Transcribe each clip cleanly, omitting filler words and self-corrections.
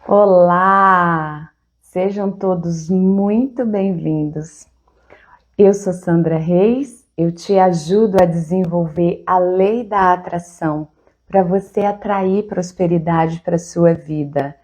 Olá! Sejam todos muito bem-vindos. Eu sou Sandra Reis, eu te ajudo a desenvolver a lei da atração para você atrair prosperidade para a sua vida.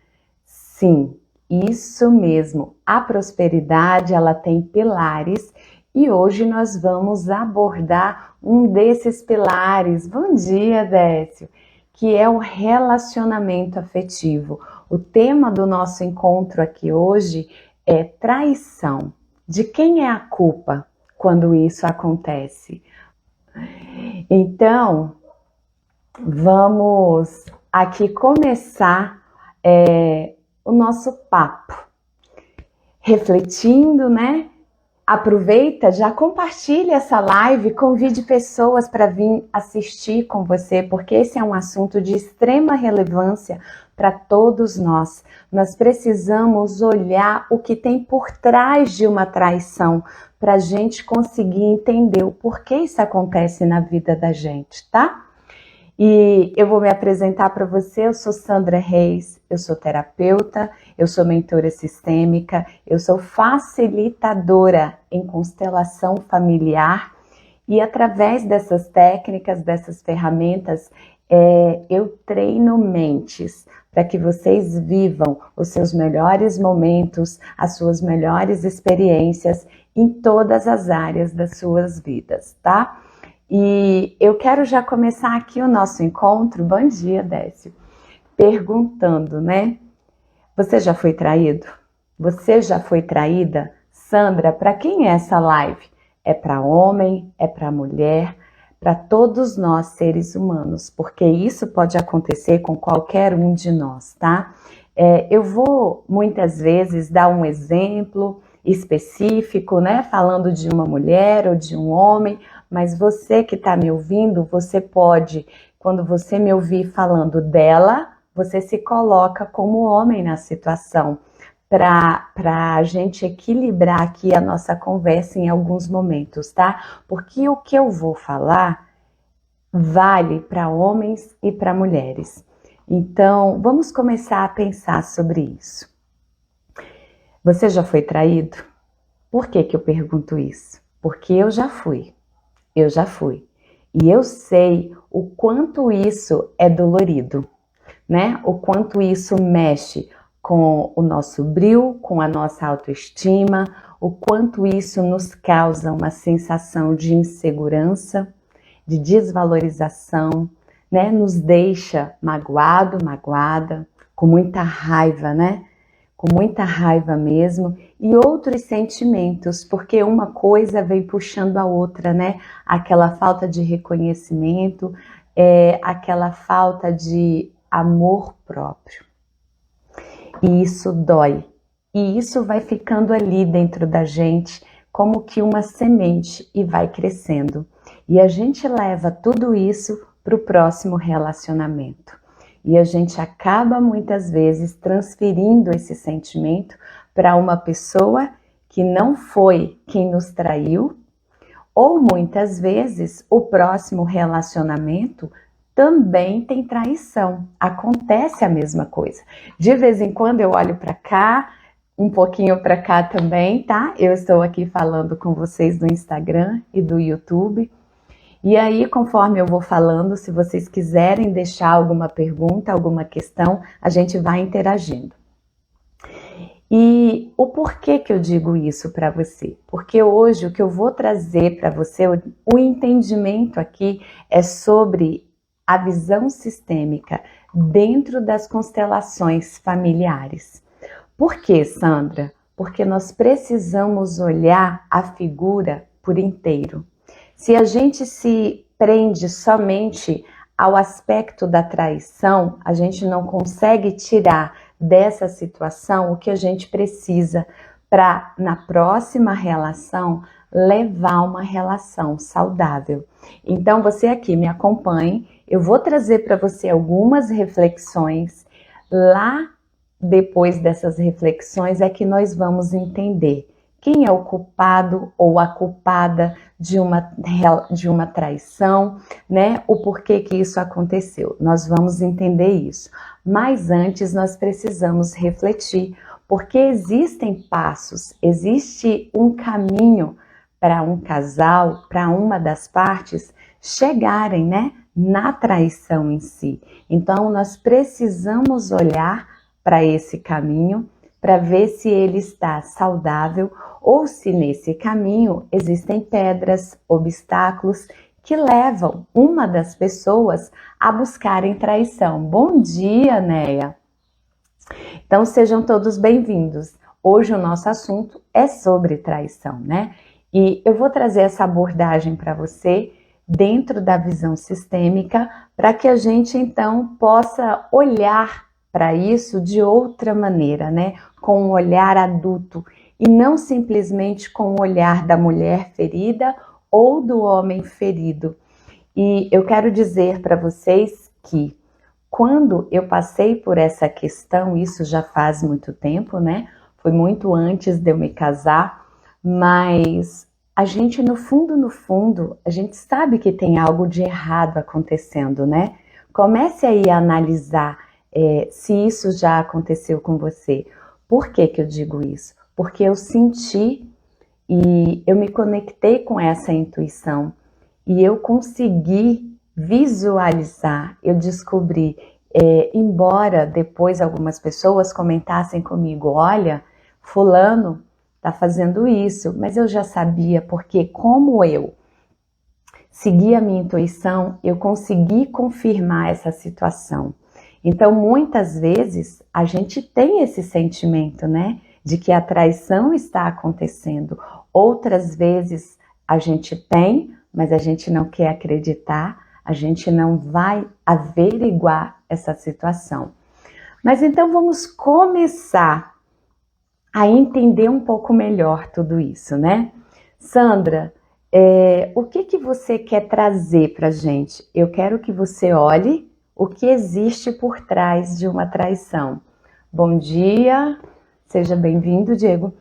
Sim, isso mesmo, a prosperidade ela tem pilares e hoje nós vamos abordar um desses pilares. Bom dia, Décio! Que é o relacionamento afetivo. O tema do nosso encontro aqui hoje é traição. De quem é a culpa quando isso acontece? Então, vamos aqui começar o nosso papo, refletindo, né? Aproveita, já compartilha essa live, convide pessoas para vir assistir com você, porque esse é um assunto de extrema relevância para todos nós. Nós precisamos olhar o que tem por trás de uma traição, para a gente conseguir entender o porquê isso acontece na vida da gente, tá? E eu vou me apresentar para você, eu sou Sandra Reis, eu sou terapeuta, eu sou mentora sistêmica, eu sou facilitadora em constelação familiar e através dessas técnicas, dessas ferramentas, eu treino mentes para que vocês vivam os seus melhores momentos, as suas melhores experiências em todas as áreas das suas vidas, tá? E eu quero já começar aqui o nosso encontro, bom dia, Décio, perguntando, né? Você já foi traído? Você já foi traída? Sandra, para quem é essa live? É para homem? É para mulher? Para todos nós, seres humanos, porque isso pode acontecer com qualquer um de nós, tá? Eu vou, muitas vezes, dar um exemplo específico, né? Falando de uma mulher ou de um homem, mas você que está me ouvindo, você pode, quando você me ouvir falando dela, você se coloca como homem na situação, para a gente equilibrar aqui a nossa conversa em alguns momentos, tá? Porque o que eu vou falar vale para homens e para mulheres. Então, vamos começar a pensar sobre isso. Você já foi traído? Por que eu pergunto isso? Porque eu já fui. Eu já fui. E eu sei o quanto isso é dolorido, né? O quanto isso mexe com o nosso brio, com a nossa autoestima, o quanto isso nos causa uma sensação de insegurança, de desvalorização, né? Nos deixa magoado, magoada, com muita raiva, né? Com muita raiva mesmo, e outros sentimentos, porque uma coisa vem puxando a outra, né? Aquela falta de reconhecimento, aquela falta de amor próprio. E isso dói. E isso vai ficando ali dentro da gente, como que uma semente, e vai crescendo. E a gente leva tudo isso para o próximo relacionamento. E a gente acaba muitas vezes transferindo esse sentimento para uma pessoa que não foi quem nos traiu, ou muitas vezes o próximo relacionamento também tem traição. Acontece a mesma coisa. De vez em quando eu olho para cá, um pouquinho para cá também, tá? Eu estou aqui falando com vocês do Instagram e do YouTube. E aí, conforme eu vou falando, se vocês quiserem deixar alguma pergunta, alguma questão, a gente vai interagindo. E o porquê que eu digo isso para você? Porque hoje o que eu vou trazer para você, o entendimento aqui é sobre a visão sistêmica dentro das constelações familiares. Por quê, Sandra? Porque nós precisamos olhar a figura por inteiro. Se a gente se prende somente ao aspecto da traição, a gente não consegue tirar dessa situação o que a gente precisa para, na próxima relação, levar uma relação saudável. Então, você aqui me acompanhe, eu vou trazer para você algumas reflexões. Lá, depois dessas reflexões, é que nós vamos entender quem é o culpado ou a culpada de uma traição, né? O porquê que isso aconteceu. Nós vamos entender isso. Mas antes nós precisamos refletir, porque existem passos, existe um caminho para um casal, para uma das partes chegarem, né, na traição em si. Então nós precisamos olhar para esse caminho para ver se ele está saudável ou se nesse caminho existem pedras, obstáculos que levam uma das pessoas a buscarem traição. Bom dia, Neia! Então sejam todos bem-vindos. Hoje o nosso assunto é sobre traição, né? E eu vou trazer essa abordagem para você dentro da visão sistêmica para que a gente então possa olhar para isso de outra maneira, né? Com um olhar adulto e não simplesmente com o olhar da mulher ferida ou do homem ferido. E eu quero dizer para vocês que quando eu passei por essa questão, isso já faz muito tempo, né? Foi muito antes de eu me casar, mas a gente no fundo, a gente sabe que tem algo de errado acontecendo, né? Comece aí a analisar se isso já aconteceu com você. Por que que eu digo isso? Porque eu senti e eu me conectei com essa intuição e eu consegui visualizar, eu descobri, embora depois algumas pessoas comentassem comigo, olha, fulano tá fazendo isso, mas eu já sabia, porque como eu segui a minha intuição, eu consegui confirmar essa situação. Então, muitas vezes, a gente tem esse sentimento, né, de que a traição está acontecendo. Outras vezes, a gente tem, mas a gente não quer acreditar, a gente não vai averiguar essa situação. Mas então, vamos começar a entender um pouco melhor tudo isso, né? Sandra, o que você quer trazer para a gente? Eu quero que você olhe o que existe por trás de uma traição. Bom dia, seja bem-vindo, Diego.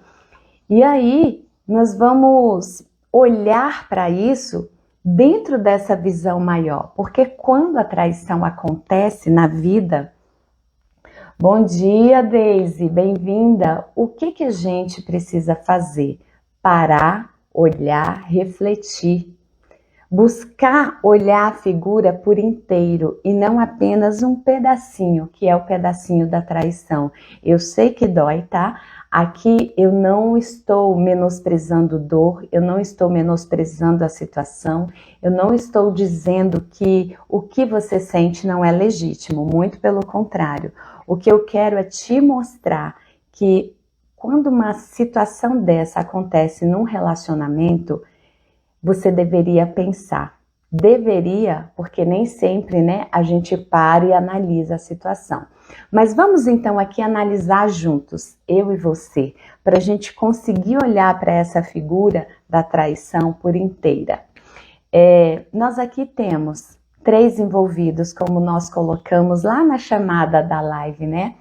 E aí, nós vamos olhar para isso dentro dessa visão maior, porque quando a traição acontece na vida... Bom dia, Deise, bem-vinda. O que a gente precisa fazer? Parar, olhar, refletir. Buscar olhar a figura por inteiro e não apenas um pedacinho, que é o pedacinho da traição. Eu sei que dói, tá? Aqui eu não estou menosprezando dor, eu não estou menosprezando a situação, eu não estou dizendo que o que você sente não é legítimo, muito pelo contrário. O que eu quero é te mostrar que quando uma situação dessa acontece num relacionamento, você deveria pensar. Deveria, porque nem sempre, né, a gente para e analisa a situação. Mas vamos então aqui analisar juntos, eu e você, para a gente conseguir olhar para essa figura da traição por inteira. Nós aqui temos 3 envolvidos, como nós colocamos lá na chamada da live, né?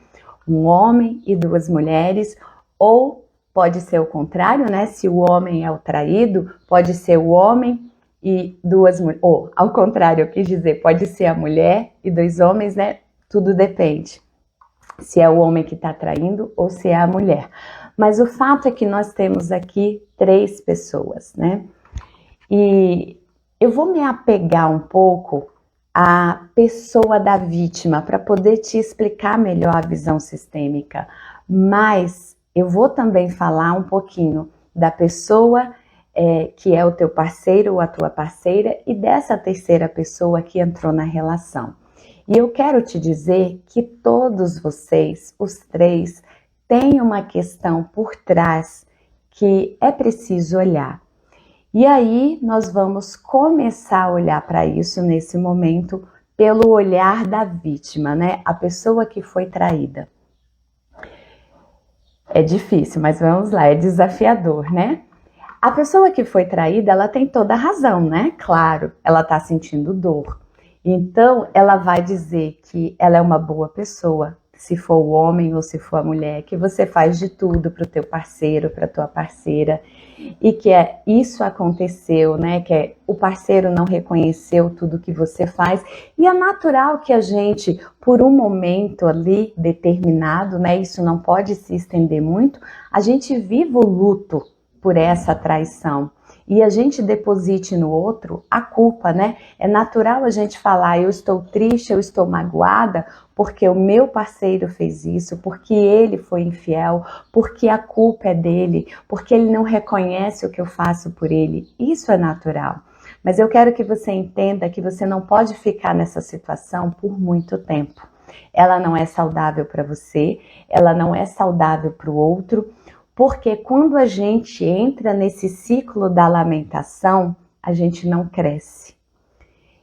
Um homem e 2 mulheres, ou pode ser o contrário, né? Se o homem é o traído, pode ser o homem e 2 mulheres, ou ao contrário, eu quis dizer, pode ser a mulher e 2 homens, né? Tudo depende. Se é o homem que está traindo ou se é a mulher. Mas o fato é que nós temos aqui 3 pessoas, né? E eu vou me apegar um pouco à pessoa da vítima para poder te explicar melhor a visão sistêmica, mas eu vou também falar um pouquinho da pessoa que é o teu parceiro ou a tua parceira e dessa terceira pessoa que entrou na relação. E eu quero te dizer que todos vocês, os 3, têm uma questão por trás que é preciso olhar. E aí nós vamos começar a olhar para isso nesse momento pelo olhar da vítima, né? A pessoa que foi traída. É difícil, mas vamos lá, é desafiador, né? A pessoa que foi traída, ela tem toda a razão, né? Claro, ela tá sentindo dor. Então, ela vai dizer que ela é uma boa pessoa. se for o homem ou se for a mulher, que você faz de tudo para o teu parceiro, para a tua parceira, e que isso aconteceu, né? Que o parceiro não reconheceu tudo que você faz, e é natural que a gente, por um momento ali determinado, né? Isso não pode se estender muito, a gente viva o luto por essa traição. E a gente deposite no outro a culpa, né? É natural a gente falar, eu estou triste, eu estou magoada, porque o meu parceiro fez isso, porque ele foi infiel, porque a culpa é dele, porque ele não reconhece o que eu faço por ele. Isso é natural. Mas eu quero que você entenda que você não pode ficar nessa situação por muito tempo. Ela não é saudável para você, ela não é saudável para o outro, porque quando a gente entra nesse ciclo da lamentação, a gente não cresce.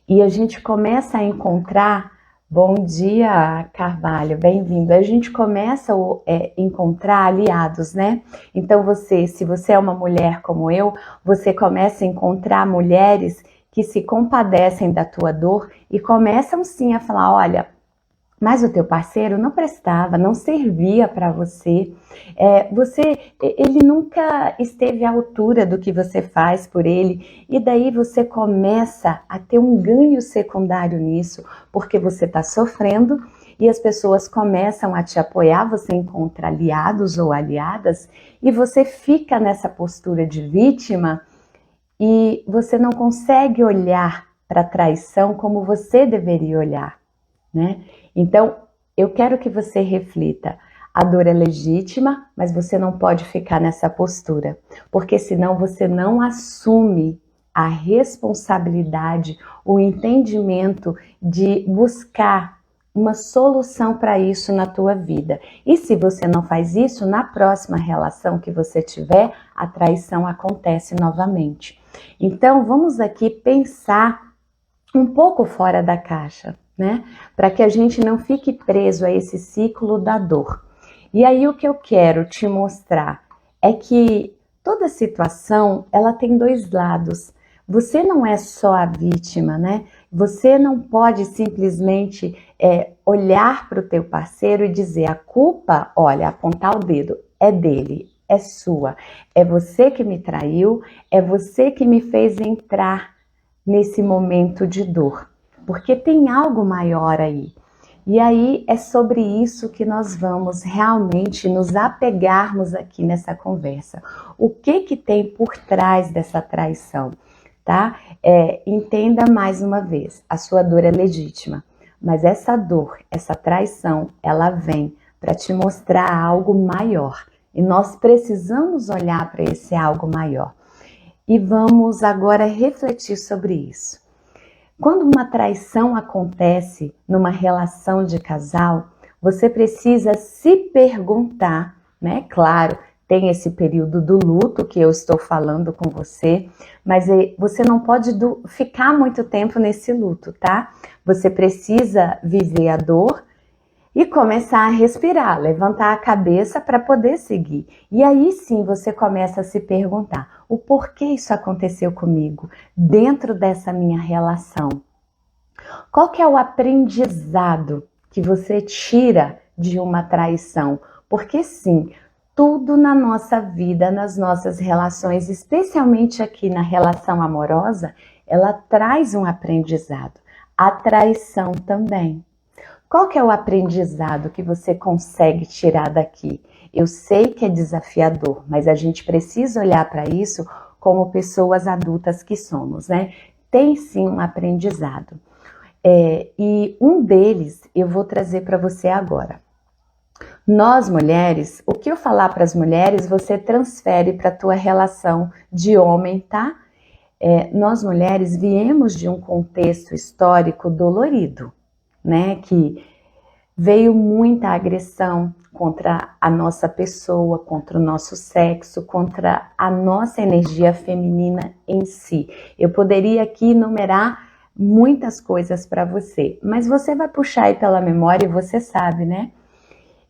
E a gente começa a encontrar, bom dia Carvalho, bem-vindo, a gente começa a encontrar aliados, né? Então se você é uma mulher como eu, você começa a encontrar mulheres que se compadecem da tua dor e começam sim a falar, olha, mas o teu parceiro não prestava, não servia para você. Ele nunca esteve à altura do que você faz por ele. E daí você começa a ter um ganho secundário nisso, porque você está sofrendo e as pessoas começam a te apoiar, você encontra aliados ou aliadas e você fica nessa postura de vítima e você não consegue olhar para a traição como você deveria olhar, né? Então, eu quero que você reflita. A dor é legítima, mas você não pode ficar nessa postura, porque senão você não assume a responsabilidade, o entendimento de buscar uma solução para isso na tua vida. E se você não faz isso, na próxima relação que você tiver, a traição acontece novamente. Então, vamos aqui pensar um pouco fora da caixa, né? Para que a gente não fique preso a esse ciclo da dor. E aí o que eu quero te mostrar é que toda situação, ela tem dois lados. Você não é só a vítima, né? Você não pode simplesmente olhar para o teu parceiro e dizer a culpa, olha, apontar o dedo, é dele, é sua. É você que me traiu, é você que me fez entrar nesse momento de dor. Porque tem algo maior aí. E aí é sobre isso que nós vamos realmente nos apegarmos aqui nessa conversa. O que tem por trás dessa traição, tá? Entenda mais uma vez, a sua dor é legítima, mas essa dor, essa traição, ela vem para te mostrar algo maior. E nós precisamos olhar para esse algo maior. E vamos agora refletir sobre isso. Quando uma traição acontece numa relação de casal, você precisa se perguntar, né? Claro, tem esse período do luto que eu estou falando com você, mas você não pode ficar muito tempo nesse luto, tá? Você precisa viver a dor e começar a respirar, levantar a cabeça para poder seguir. E aí sim você começa a se perguntar, o porquê isso aconteceu comigo dentro dessa minha relação? Qual que é o aprendizado que você tira de uma traição? Porque sim, tudo na nossa vida, nas nossas relações, especialmente aqui na relação amorosa, ela traz um aprendizado. A traição também. Qual que é o aprendizado que você consegue tirar daqui? Eu sei que é desafiador, mas a gente precisa olhar para isso como pessoas adultas que somos, né? Tem sim um aprendizado. E um deles eu vou trazer para você agora. Nós mulheres, o que eu falar para as mulheres, você transfere para a tua relação de homem, tá? Nós mulheres viemos de um contexto histórico dolorido, né? Que veio muita agressão contra a nossa pessoa, contra o nosso sexo, contra a nossa energia feminina em si. Eu poderia aqui enumerar muitas coisas para você, mas você vai puxar aí pela memória e você sabe, né?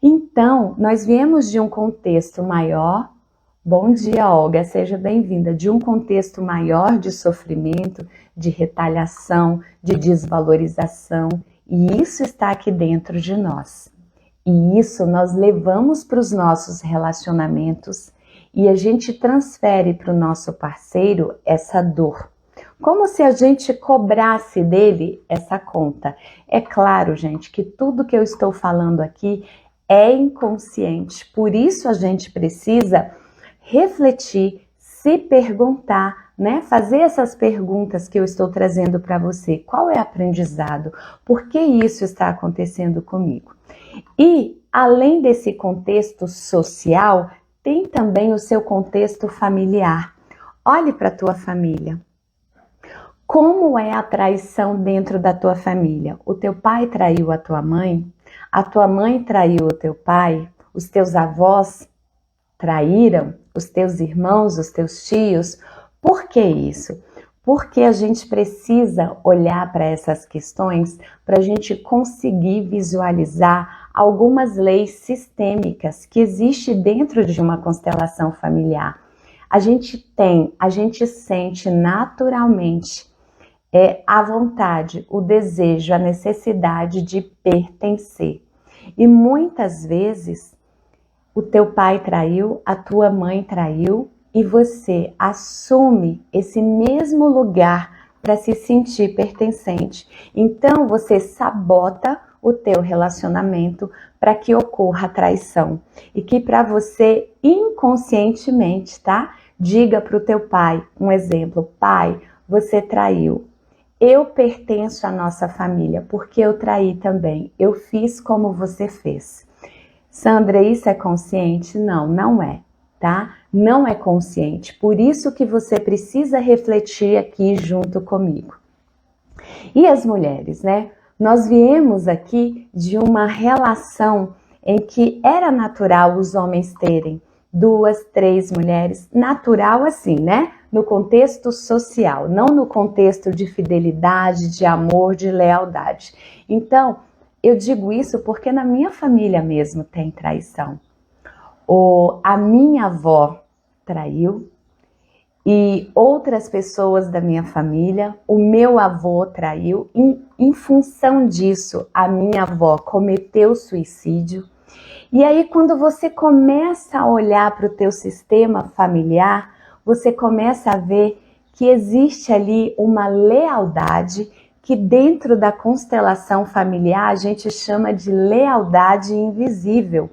Então, nós viemos de um contexto maior. Bom dia, Olga, seja bem-vinda. De um contexto maior de sofrimento, de retaliação, de desvalorização, e isso está aqui dentro de nós. E isso nós levamos para os nossos relacionamentos e a gente transfere para o nosso parceiro essa dor. Como se a gente cobrasse dele essa conta. É claro, gente, que tudo que eu estou falando aqui é inconsciente. Por isso a gente precisa refletir, se perguntar, né? Fazer essas perguntas que eu estou trazendo para você. Qual é o aprendizado? Por que isso está acontecendo comigo? E, além desse contexto social, tem também o seu contexto familiar. Olhe para a tua família. Como é a traição dentro da tua família? O teu pai traiu a tua mãe traiu o teu pai, os teus avós traíram, os teus irmãos, os teus tios. Por que isso? Porque a gente precisa olhar para essas questões para a gente conseguir visualizar algumas leis sistêmicas que existem dentro de uma constelação familiar. A gente sente naturalmente a vontade, o desejo, a necessidade de pertencer. E muitas vezes o teu pai traiu, a tua mãe traiu e você assume esse mesmo lugar para se sentir pertencente. Então você sabota o teu relacionamento para que ocorra a traição. E que para você inconscientemente, tá? Diga para o teu pai, um exemplo: pai, você traiu. Eu pertenço à nossa família, porque eu traí também. Eu fiz como você fez. Sandra, isso é consciente? Não, não é, tá? Não é consciente. Por isso que você precisa refletir aqui junto comigo. E as mulheres, né? Nós viemos aqui de uma relação em que era natural os homens terem 2, 3 mulheres, natural assim, né? No contexto social, não no contexto de fidelidade, de amor, de lealdade. Então, eu digo isso porque na minha família mesmo tem traição. A minha avó traiu e outras pessoas da minha família, o meu avô traiu. Em função disso, a minha avó cometeu suicídio. E aí, quando você começa a olhar para o teu sistema familiar, você começa a ver que existe ali uma lealdade que dentro da constelação familiar a gente chama de lealdade invisível.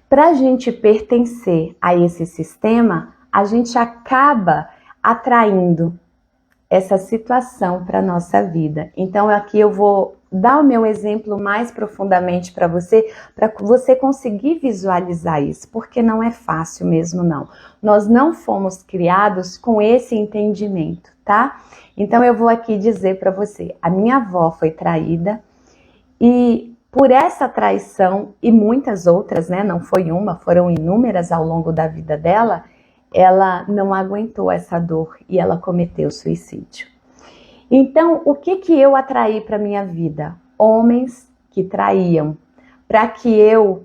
Para a gente pertencer a esse sistema, a gente acaba atraindo essa situação para a nossa vida. Então aqui eu vou dar o meu exemplo mais profundamente para você conseguir visualizar isso, porque não é fácil mesmo não. Nós não fomos criados com esse entendimento, tá? Então eu vou aqui dizer para você, a minha avó foi traída e por essa traição e muitas outras, né? Não foi uma, foram inúmeras ao longo da vida dela, ela não aguentou essa dor e ela cometeu suicídio. Então, o que eu atraí para minha vida? Homens que traíam, para que eu,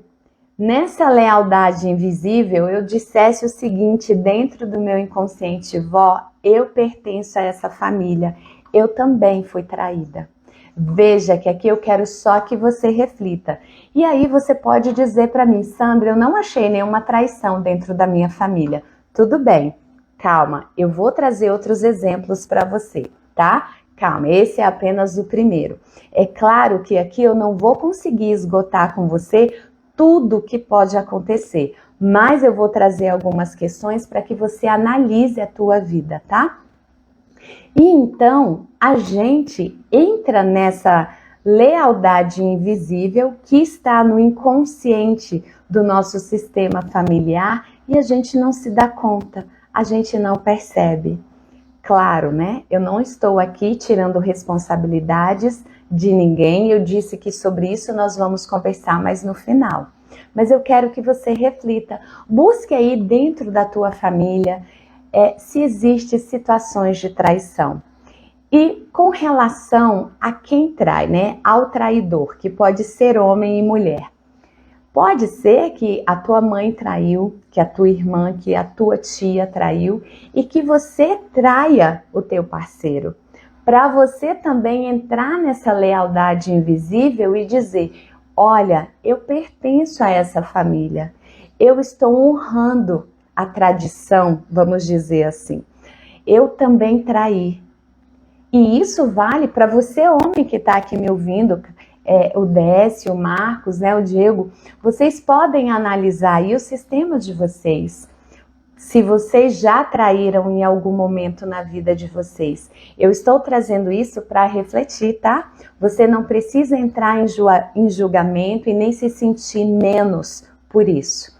nessa lealdade invisível, eu dissesse o seguinte dentro do meu inconsciente: vó, eu pertenço a essa família, eu também fui traída. Veja que aqui eu quero só que você reflita. E aí você pode dizer para mim: Sandra, eu não achei nenhuma traição dentro da minha família. Tudo bem, calma, eu vou trazer outros exemplos para você, tá? Calma, esse é apenas o primeiro. É claro que aqui eu não vou conseguir esgotar com você tudo que pode acontecer, mas eu vou trazer algumas questões para que você analise a tua vida, tá? E então, a gente entra nessa lealdade invisível que está no inconsciente do nosso sistema familiar e a gente não se dá conta, a gente não percebe. Claro, né? Eu não estou aqui tirando responsabilidades de ninguém, eu disse que sobre isso nós vamos conversar mais no final. Mas eu quero que você reflita, busque aí dentro da tua família se existem situações de traição. E com relação a quem trai, né? Ao traidor, que pode ser homem e mulher. Pode ser que a tua mãe traiu, que a tua irmã, que a tua tia traiu e que você traia o teu parceiro. Para você também entrar nessa lealdade invisível e dizer: olha, eu pertenço a essa família, eu estou honrando a tradição, vamos dizer assim. Eu também traí. E isso vale para você, homem que está aqui me ouvindo, o Décio, o Marcos, né, o Diego. Vocês podem analisar aí o sistema de vocês. Se vocês já traíram em algum momento na vida de vocês. Eu estou trazendo isso para refletir, tá? Você não precisa entrar em julgamento e nem se sentir menos por isso.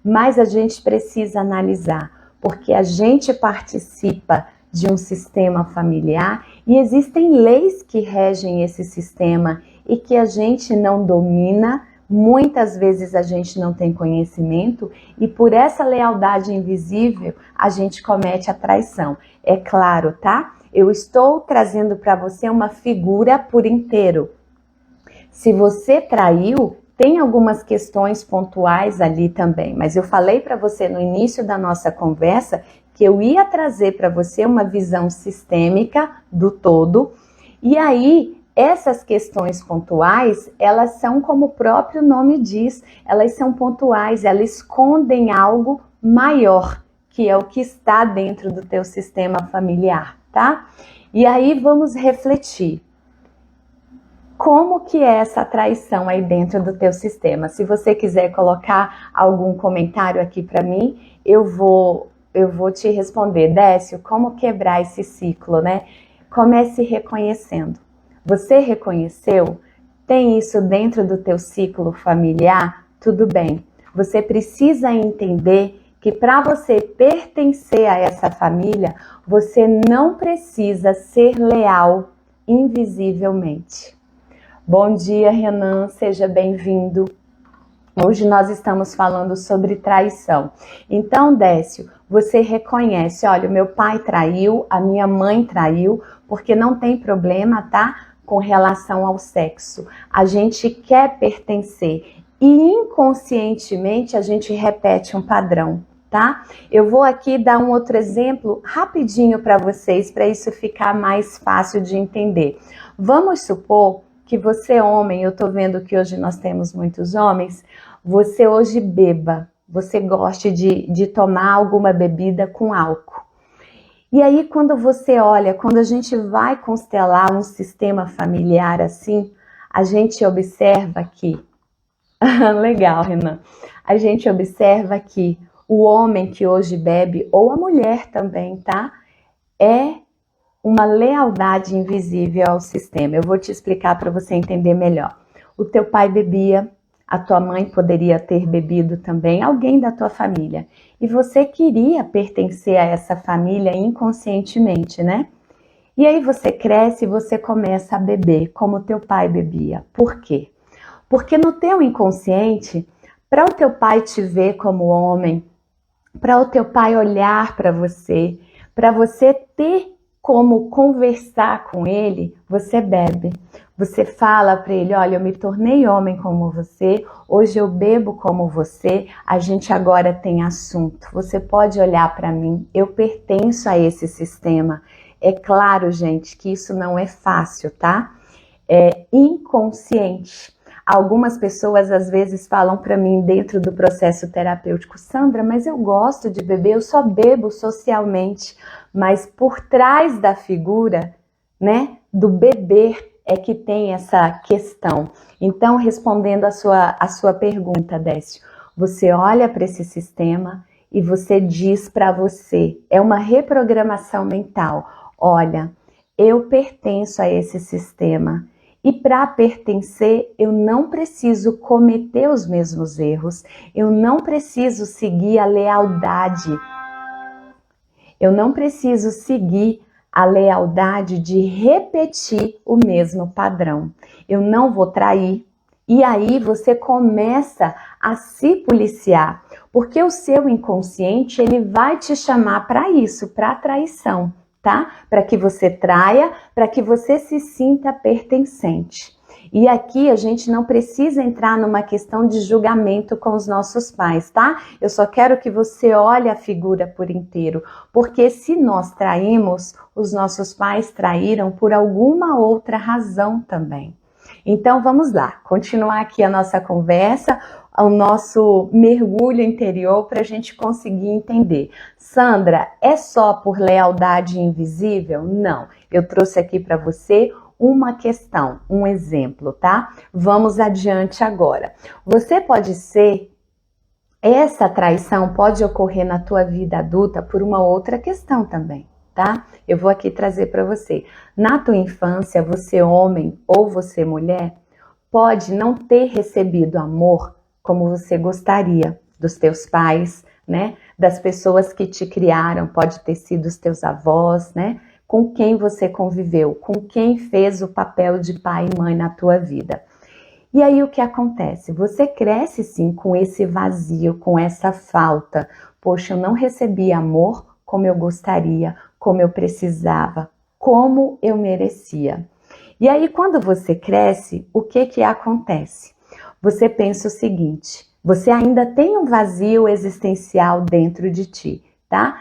Mas a gente precisa analisar, porque a gente participa de um sistema familiar e existem leis que regem esse sistema e que a gente não domina. Muitas vezes a gente não tem conhecimento e por essa lealdade invisível a gente comete a traição. É claro, tá? Eu estou trazendo para você uma figura por inteiro. Se você traiu, tem algumas questões pontuais ali também, mas eu falei para você no início da nossa conversa que eu ia trazer para você uma visão sistêmica do todo e aí essas questões pontuais, elas são como o próprio nome diz, elas são pontuais, elas escondem algo maior, que é o que está dentro do teu sistema familiar, tá? E aí vamos refletir. Como que é essa traição aí dentro do teu sistema? Se você quiser colocar algum comentário aqui para mim, eu vou te responder. Décio, como quebrar esse ciclo, né? Comece reconhecendo. Você reconheceu? Tem isso dentro do teu ciclo familiar? Tudo bem. Você precisa entender que para você pertencer a essa família, você não precisa ser leal invisivelmente. Bom dia, Renan, seja bem-vindo. Hoje nós estamos falando sobre traição. Então, Décio, você reconhece, olha, o meu pai traiu, a minha mãe traiu, porque não tem problema, tá? Com relação ao sexo. A gente quer pertencer e inconscientemente a gente repete um padrão, tá? Eu vou aqui dar um outro exemplo rapidinho para vocês, para isso ficar mais fácil de entender. Vamos supor que você, homem, eu tô vendo que hoje nós temos muitos homens, você hoje beba, você goste de tomar alguma bebida com álcool. E aí, quando você olha, quando a gente vai constelar um sistema familiar assim, a gente observa que... Legal, Renan. A gente observa que o homem que hoje bebe, ou a mulher também, tá? É uma lealdade invisível ao sistema. Eu vou te explicar para você entender melhor. O teu pai bebia, a tua mãe poderia ter bebido também, alguém da tua família. E você queria pertencer a essa família inconscientemente, né? E aí você cresce e você começa a beber como teu pai bebia. Por quê? Porque no teu inconsciente, para o teu pai te ver como homem, para o teu pai olhar para você ter como conversar com ele, você bebe. Você fala para ele, olha, eu me tornei homem como você, hoje eu bebo como você, a gente agora tem assunto. Você pode olhar para mim, eu pertenço a esse sistema. É claro, gente, que isso não é fácil, tá? É inconsciente. Algumas pessoas às vezes falam para mim dentro do processo terapêutico, Sandra, mas eu gosto de beber, eu só bebo socialmente. Mas por trás da figura, né, do beber é que tem essa questão. Então, respondendo a sua pergunta, Décio, você olha para esse sistema e você diz para você, é uma reprogramação mental, olha, eu pertenço a esse sistema. E para pertencer, eu não preciso cometer os mesmos erros, eu não preciso seguir a lealdade. Eu não preciso seguir a lealdade de repetir o mesmo padrão. Eu não vou trair. E aí você começa a se policiar, porque o seu inconsciente ele vai te chamar para isso, para a traição, tá? Para que você traia, para que você se sinta pertencente. E aqui a gente não precisa entrar numa questão de julgamento com os nossos pais, tá? Eu só quero que você olhe a figura por inteiro, porque se nós traímos, os nossos pais traíram por alguma outra razão também. Então vamos lá, continuar aqui a nossa conversa, o nosso mergulho interior para a gente conseguir entender. Sandra, é só por lealdade invisível? Não, eu trouxe aqui para você uma questão, um exemplo, tá? Vamos adiante agora. Você pode ser, essa traição pode ocorrer na tua vida adulta por uma outra questão também, tá? Eu vou aqui trazer para você. Na tua infância, você homem ou você mulher, pode não ter recebido amor como você gostaria dos teus pais, né? Das pessoas que te criaram, pode ter sido os teus avós, né? Com quem você conviveu, com quem fez o papel de pai e mãe na tua vida. E aí o que acontece? Você cresce sim com esse vazio, com essa falta. Poxa, eu não recebi amor como eu gostaria, como eu precisava, como eu merecia. E aí quando você cresce, o que acontece? Você pensa o seguinte, você ainda tem um vazio existencial dentro de ti, tá?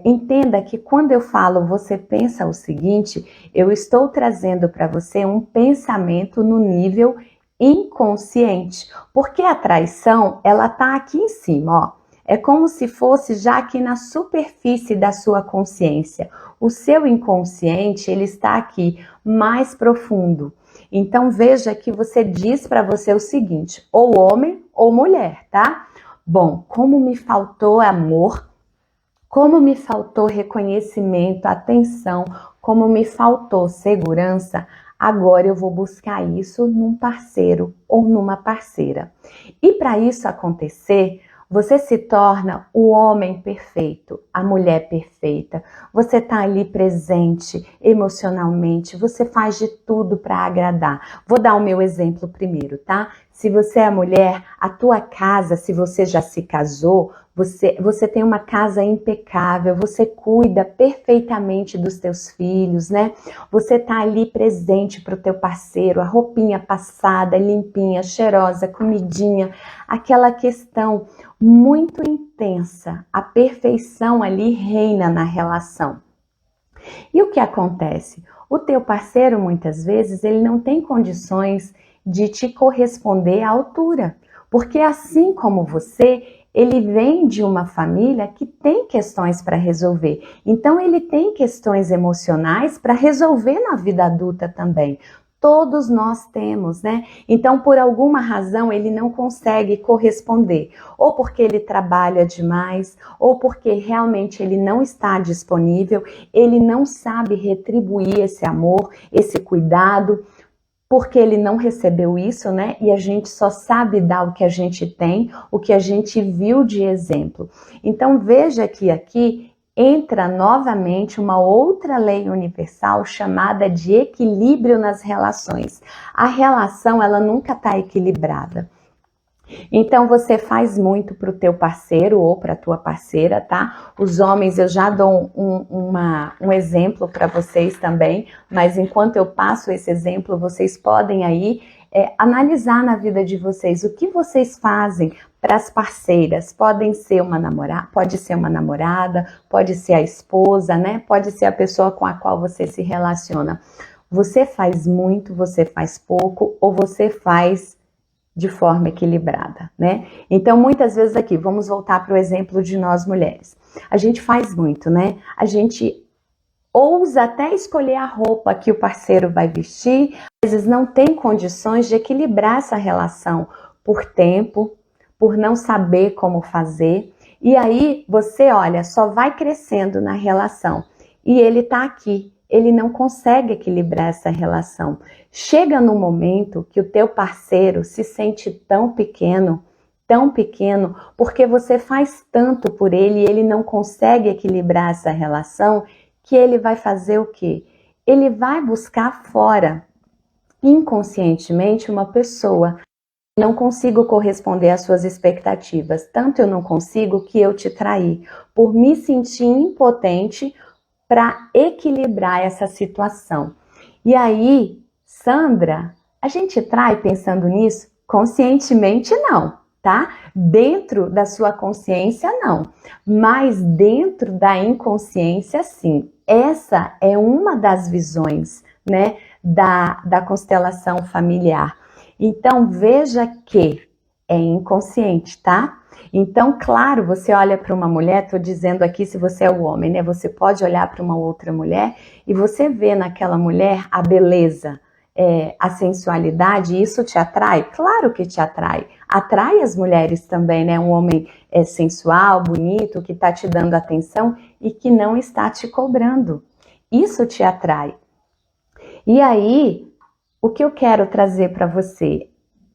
Entenda que quando eu falo você pensa o seguinte, eu estou trazendo para você um pensamento no nível inconsciente, porque a traição, ela tá aqui em cima, ó. É como se fosse já aqui na superfície da sua consciência. O seu inconsciente, ele está aqui mais profundo. Então veja que você diz para você o seguinte, ou homem ou mulher, tá? Bom, como me faltou amor, como me faltou reconhecimento, atenção, como me faltou segurança, agora eu vou buscar isso num parceiro ou numa parceira. E para isso acontecer, você se torna o homem perfeito, a mulher perfeita. Você está ali presente emocionalmente, você faz de tudo para agradar. Vou dar o meu exemplo primeiro, tá? Se você é mulher, a tua casa, se você já se casou, você tem uma casa impecável, você cuida perfeitamente dos teus filhos, né? Você tá ali presente para o teu parceiro, a roupinha passada, limpinha, cheirosa, comidinha, aquela questão muito intensa, a perfeição ali reina na relação. E o que acontece? O teu parceiro, muitas vezes, ele não tem condições de te corresponder à altura, porque assim como você, ele vem de uma família que tem questões para resolver. Então, ele tem questões emocionais para resolver na vida adulta também. Todos nós temos, né? Então, por alguma razão, ele não consegue corresponder. Ou porque ele trabalha demais, ou porque realmente ele não está disponível, ele não sabe retribuir esse amor, esse cuidado, porque ele não recebeu isso, né? E a gente só sabe dar o que a gente tem, o que a gente viu de exemplo. Então veja que aqui entra novamente uma outra lei universal chamada de equilíbrio nas relações. A relação, ela nunca está equilibrada. Então você faz muito para o teu parceiro ou para a tua parceira, tá? Os homens, eu já dou um exemplo para vocês também, mas enquanto eu passo esse exemplo, vocês podem aí analisar na vida de vocês o que vocês fazem para as parceiras. Pode ser uma namorada, pode ser a esposa, né? Pode ser a pessoa com a qual você se relaciona. Você faz muito, você faz pouco ou você faz de forma equilibrada, né? Então, muitas vezes aqui, vamos voltar para o exemplo de nós mulheres. A gente faz muito, né? A gente ousa até escolher a roupa que o parceiro vai vestir, às vezes não tem condições de equilibrar essa relação por tempo, por não saber como fazer. E aí, você, olha, só vai crescendo na relação. E ele tá aqui. Ele não consegue equilibrar essa relação. Chega no momento que o teu parceiro se sente tão pequeno, porque você faz tanto por ele e ele não consegue equilibrar essa relação, que ele vai fazer o quê? Ele vai buscar fora, inconscientemente, uma pessoa. Não consigo corresponder às suas expectativas, tanto eu não consigo que eu te traí, por me sentir impotente para equilibrar essa situação. E aí, Sandra, a gente trai pensando nisso? Conscientemente não, tá? Dentro da sua consciência não, mas dentro da inconsciência sim. Essa é uma das visões, né, da constelação familiar. Então, veja que é inconsciente, tá? Então, claro, você olha para uma mulher, estou dizendo aqui se você é o homem, né? Você pode olhar para uma outra mulher e você vê naquela mulher a beleza, a sensualidade, e isso te atrai? Claro que te atrai. Atrai as mulheres também, né? Um homem sensual, bonito, que está te dando atenção e que não está te cobrando. Isso te atrai. E aí, o que eu quero trazer para você?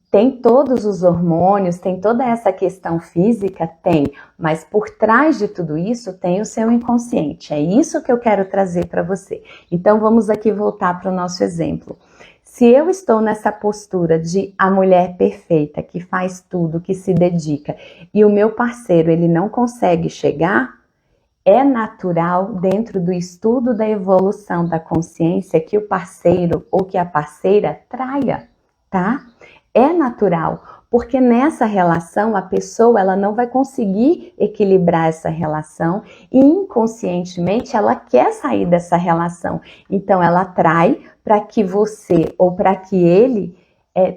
Tem todos os hormônios, tem toda essa questão física? Tem, mas por trás de tudo isso tem o seu inconsciente. É isso que eu quero trazer para você. Então vamos aqui voltar para o nosso exemplo. Se eu estou nessa postura de a mulher perfeita, que faz tudo, que se dedica, e o meu parceiro ele não consegue chegar, é natural, dentro do estudo da evolução da consciência, que o parceiro ou que a parceira traia, tá? É natural, porque nessa relação a pessoa ela não vai conseguir equilibrar essa relação e inconscientemente ela quer sair dessa relação. Então ela trai para que você ou para que ele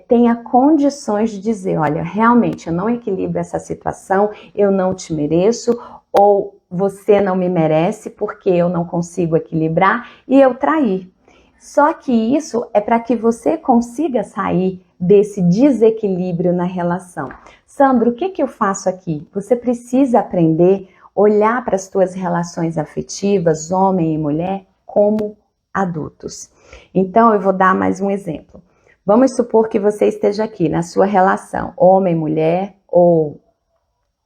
tenha condições de dizer, olha, realmente eu não equilibro essa situação, eu não te mereço, ou você não me merece porque eu não consigo equilibrar e eu trair. Só que isso é para que você consiga sair desse desequilíbrio na relação. Sandro, o que eu faço aqui? Você precisa aprender a olhar para as suas relações afetivas, homem e mulher, como adultos. Então, eu vou dar mais um exemplo. Vamos supor que você esteja aqui na sua relação, homem-mulher, ou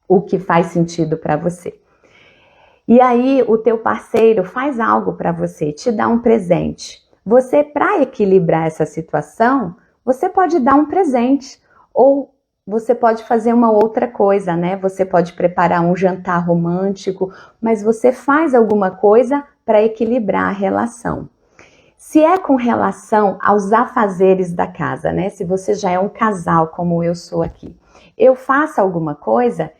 o que faz sentido para você. E aí, o teu parceiro faz algo para você, te dá um presente. Você, para equilibrar essa situação, você pode dar um presente, ou você pode fazer uma outra coisa, né? Você pode preparar um jantar romântico, mas você faz alguma coisa para equilibrar a relação. Se é com relação aos afazeres da casa, né? Se você já é um casal, como eu sou aqui, eu faço alguma coisa,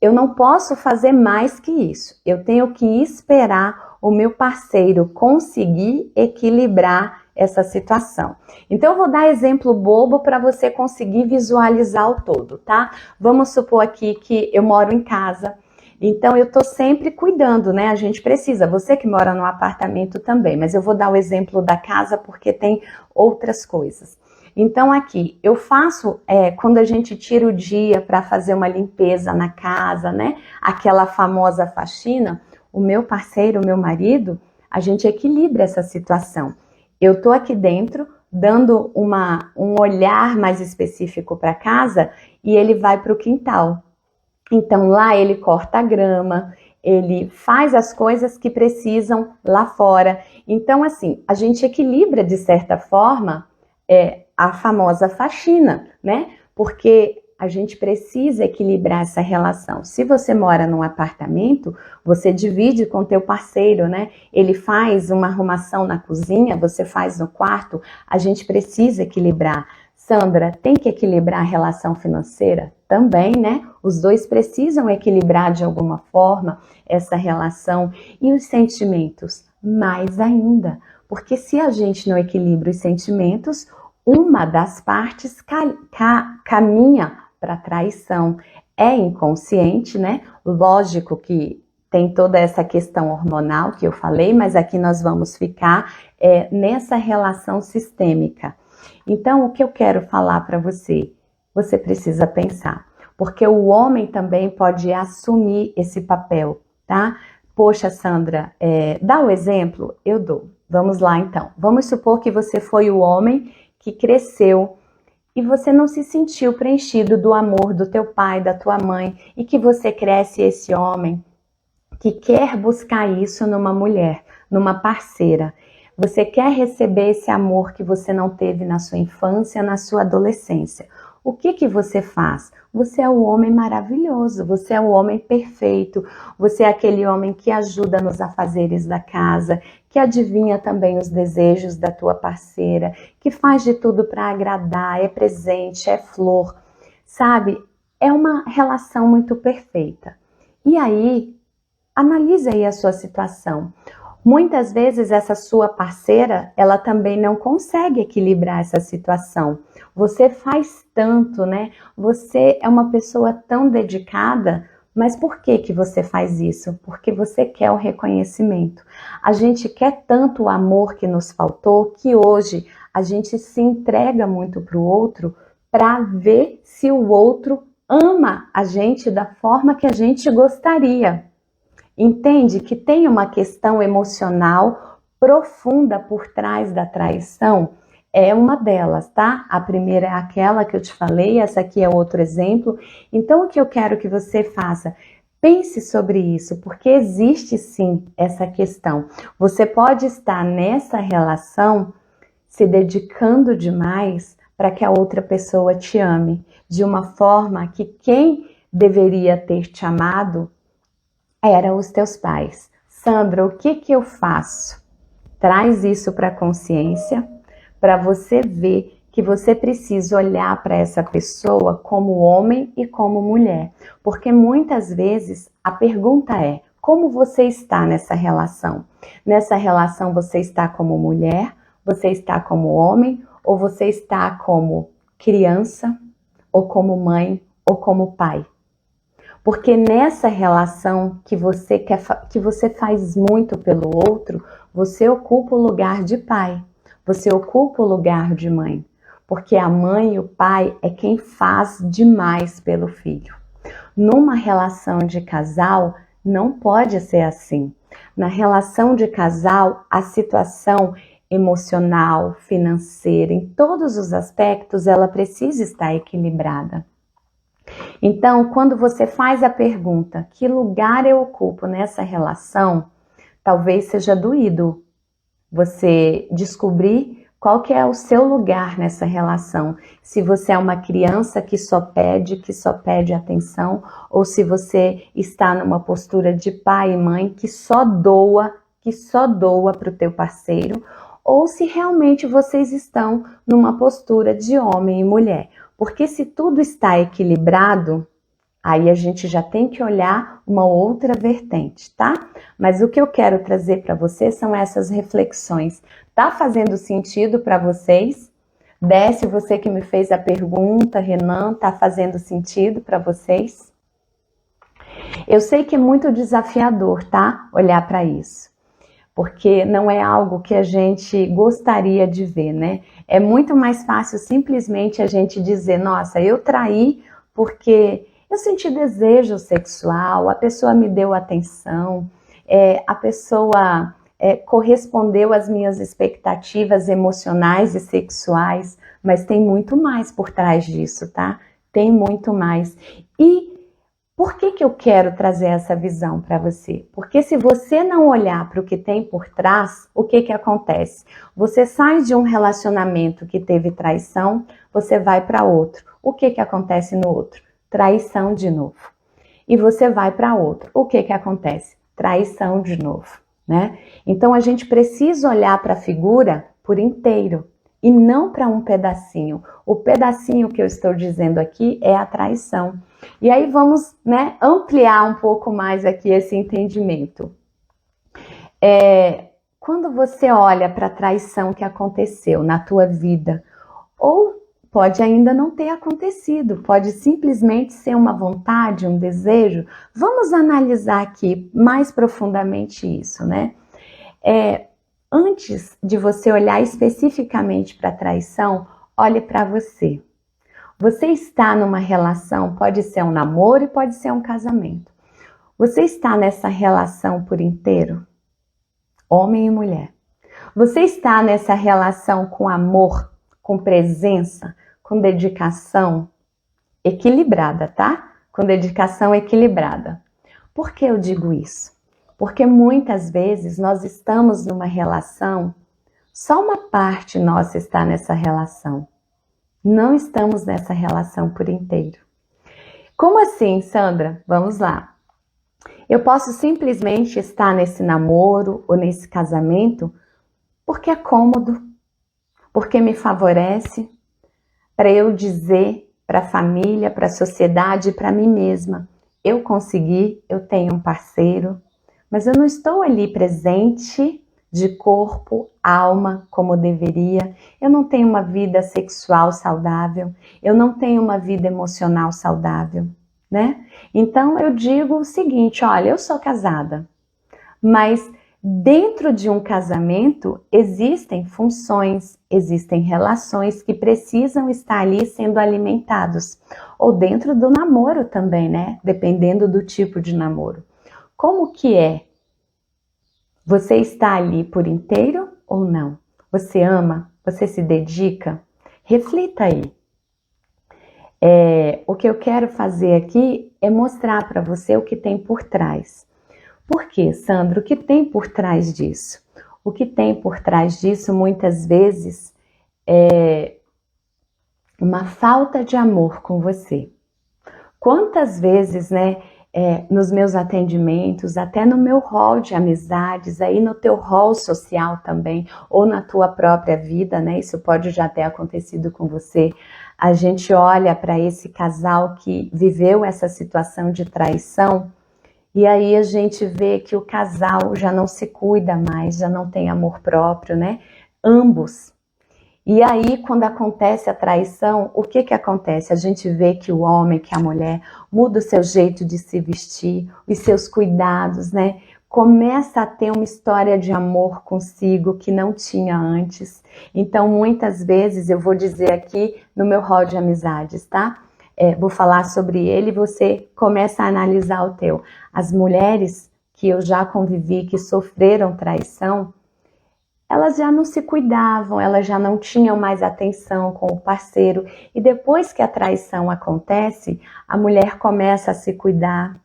eu não posso fazer mais que isso. Eu tenho que esperar o meu parceiro conseguir equilibrar essa situação. Então, eu vou dar exemplo bobo para você conseguir visualizar o todo, tá? Vamos supor aqui que eu moro em casa, então eu tô sempre cuidando, né? A gente precisa, você que mora no apartamento também, mas eu vou dar o exemplo da casa porque tem outras coisas. Então aqui, eu faço, quando a gente tira o dia para fazer uma limpeza na casa, né? Aquela famosa faxina, o meu parceiro, o meu marido, a gente equilibra essa situação. Eu tô aqui dentro, dando um olhar mais específico para casa e ele vai para o quintal. Então lá ele corta a grama, ele faz as coisas que precisam lá fora. Então assim, a gente equilibra de certa forma a famosa faxina, né? Porque a gente precisa equilibrar essa relação. Se você mora num apartamento, você divide com o teu parceiro, né? Ele faz uma arrumação na cozinha, você faz no quarto, a gente precisa equilibrar. Sandra, tem que equilibrar a relação financeira? Também, né? Os dois precisam equilibrar de alguma forma essa relação. E os sentimentos? Mais ainda. Porque se a gente não equilibra os sentimentos, uma das partes caminha para traição. É inconsciente, né? Lógico que tem toda essa questão hormonal que eu falei, mas aqui nós vamos ficar nessa relação sistêmica. Então, o que eu quero falar para você? Você precisa pensar, porque o homem também pode assumir esse papel, tá? Poxa, Sandra, dá o exemplo? Eu dou. Vamos lá, então. Vamos supor que você foi o homem que cresceu e você não se sentiu preenchido do amor do teu pai, da tua mãe, e que você cresce esse homem que quer buscar isso numa mulher, numa parceira. Você quer receber esse amor que você não teve na sua infância, na sua adolescência. O que você faz? Você é o homem maravilhoso, você é o homem perfeito, você é aquele homem que ajuda nos afazeres da casa, que adivinha também os desejos da tua parceira, que faz de tudo para agradar, é presente, é flor, sabe? É uma relação muito perfeita. E aí, analise aí a sua situação. Muitas vezes essa sua parceira, ela também não consegue equilibrar essa situação. Você faz tanto, né? Você é uma pessoa tão dedicada, mas por que que você faz isso? Porque você quer o reconhecimento. A gente quer tanto o amor que nos faltou, que hoje a gente se entrega muito para o outro para ver se o outro ama a gente da forma que a gente gostaria. Entende que tem uma questão emocional profunda por trás da traição? É uma delas, tá? A primeira é aquela que eu te falei, essa aqui é outro exemplo. Então, o que eu quero que você faça? Pense sobre isso, porque existe sim essa questão. Você pode estar nessa relação se dedicando demais para que a outra pessoa te ame, de uma forma que quem deveria ter te amado eram os teus pais. Sandra, o que que eu faço? Traz isso para a consciência, para você ver que você precisa olhar para essa pessoa como homem e como mulher. Porque muitas vezes a pergunta é: como você está nessa relação? Nessa relação você está como mulher, você está como homem, ou você está como criança, ou como mãe, ou como pai? Porque nessa relação que você faz muito pelo outro, você ocupa o lugar de pai, você ocupa o lugar de mãe. Porque a mãe e o pai é quem faz demais pelo filho. Numa relação de casal, não pode ser assim. Na relação de casal, a situação emocional, financeira, em todos os aspectos, ela precisa estar equilibrada. Então, quando você faz a pergunta, que lugar eu ocupo nessa relação, talvez seja doído você descobrir qual que é o seu lugar nessa relação. Se você é uma criança que só pede atenção, ou se você está numa postura de pai e mãe que só doa para o teu parceiro, ou se realmente vocês estão numa postura de homem e mulher. Porque se tudo está equilibrado, aí a gente já tem que olhar uma outra vertente, tá? Mas o que eu quero trazer para vocês são essas reflexões. Tá fazendo sentido para vocês? Desce, você que me fez a pergunta, Renan, tá fazendo sentido para vocês? Eu sei que é muito desafiador, tá? Olhar para isso. Porque não é algo que a gente gostaria de ver, né? É muito mais fácil simplesmente a gente dizer: nossa, eu traí porque eu senti desejo sexual, a pessoa me deu atenção, a pessoa correspondeu às minhas expectativas emocionais e sexuais, mas tem muito mais por trás disso, tá? Tem muito mais. E por que que eu quero trazer essa visão para você? Porque se você não olhar para o que tem por trás, o que que acontece? Você sai de um relacionamento que teve traição, você vai para outro. O que que acontece no outro? Traição de novo. E você vai para outro. O que que acontece? Traição de novo, né? Então a gente precisa olhar para a figura por inteiro e não para um pedacinho. O pedacinho que eu estou dizendo aqui é a traição. E aí vamos, né, ampliar um pouco mais aqui esse entendimento. Quando você olha para a traição que aconteceu na tua vida, ou pode ainda não ter acontecido, pode simplesmente ser uma vontade, um desejo, vamos analisar aqui mais profundamente isso, né? Antes de você olhar especificamente para a traição, olhe para você. Você está numa relação, pode ser um namoro e pode ser um casamento. Você está nessa relação por inteiro? Homem e mulher. Você está nessa relação com amor, com presença, com dedicação equilibrada, tá? Com dedicação equilibrada. Por que eu digo isso? Porque muitas vezes nós estamos numa relação, só uma parte nossa está nessa relação. Não estamos nessa relação por inteiro. Como assim, Sandra? Vamos lá. Eu posso simplesmente estar nesse namoro ou nesse casamento porque é cômodo, porque me favorece, para eu dizer para a família, para a sociedade, para mim mesma: eu consegui, eu tenho um parceiro, mas eu não estou ali presente de corpo, alma, como deveria. Eu não tenho uma vida sexual saudável, eu não tenho uma vida emocional saudável, né? Então eu digo o seguinte, olha, eu sou casada, mas dentro de um casamento existem funções, existem relações que precisam estar ali sendo alimentados. Ou dentro do namoro também, né? Dependendo do tipo de namoro. Como que é? Você está ali por inteiro ou não? Você ama? Você se dedica? Reflita aí. O que eu quero fazer aqui é mostrar para você o que tem por trás. Por quê, Sandro? O que tem por trás disso? O que tem por trás disso, muitas vezes, é uma falta de amor com você. Quantas vezes, né, nos meus atendimentos, até no meu hall de amizades, aí no teu hall social também, ou na tua própria vida, né, isso pode já ter acontecido com você, a gente olha para esse casal que viveu essa situação de traição, e aí a gente vê que o casal já não se cuida mais, já não tem amor próprio, né? Ambos. E aí, quando acontece a traição, o que acontece? A gente vê que o homem, que a mulher, muda o seu jeito de se vestir, os seus cuidados, né? Começa a ter uma história de amor consigo que não tinha antes. Então, muitas vezes, eu vou dizer aqui no meu hall de amizades, tá? Vou falar sobre ele e você começa a analisar o teu. As mulheres que eu já convivi, que sofreram traição, elas já não se cuidavam, elas já não tinham mais atenção com o parceiro. E depois que a traição acontece, a mulher começa a se cuidar.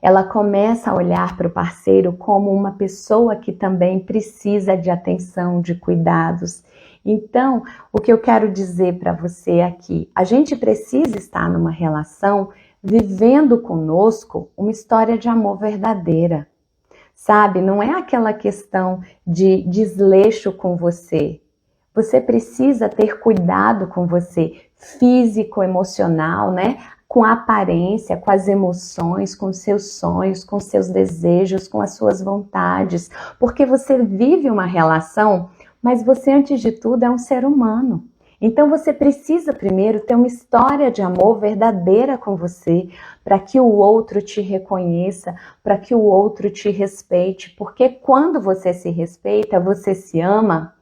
Ela começa a olhar para o parceiro como uma pessoa que também precisa de atenção, de cuidados. Então, o que eu quero dizer para você aqui, a gente precisa estar numa relação vivendo conosco uma história de amor verdadeira. Sabe, não é aquela questão de desleixo com você. Você precisa ter cuidado com você, físico, emocional, né? Com a aparência, com as emoções, com seus sonhos, com seus desejos, com as suas vontades. Porque você vive uma relação, mas você, antes de tudo, é um ser humano. Então você precisa primeiro ter uma história de amor verdadeira com você, para que o outro te reconheça, para que o outro te respeite, porque quando você se respeita, você se ama,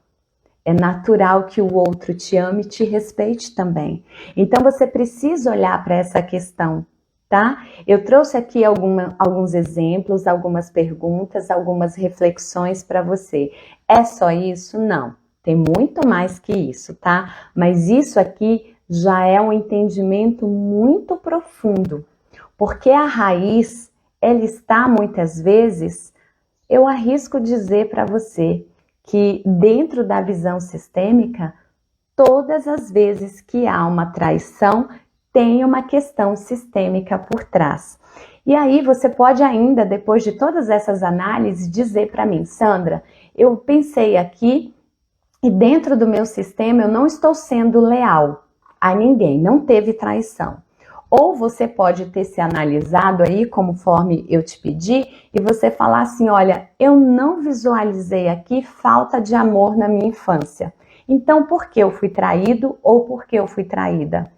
é natural que o outro te ame e te respeite também. Então você precisa olhar para essa questão, tá? Eu trouxe aqui alguns exemplos, algumas perguntas, algumas reflexões para você. É só isso? Não. Tem muito mais que isso, tá? Mas isso aqui já é um entendimento muito profundo, porque a raiz, ela está muitas vezes, eu arrisco dizer para você que dentro da visão sistêmica, todas as vezes que há uma traição, tem uma questão sistêmica por trás. E aí você pode ainda, depois de todas essas análises, dizer para mim, Sandra, eu pensei aqui e dentro do meu sistema eu não estou sendo leal a ninguém, não teve traição. Ou você pode ter se analisado aí, conforme eu te pedi, e você falar assim, olha, eu não visualizei aqui falta de amor na minha infância. Então, por que eu fui traído ou por que eu fui traída?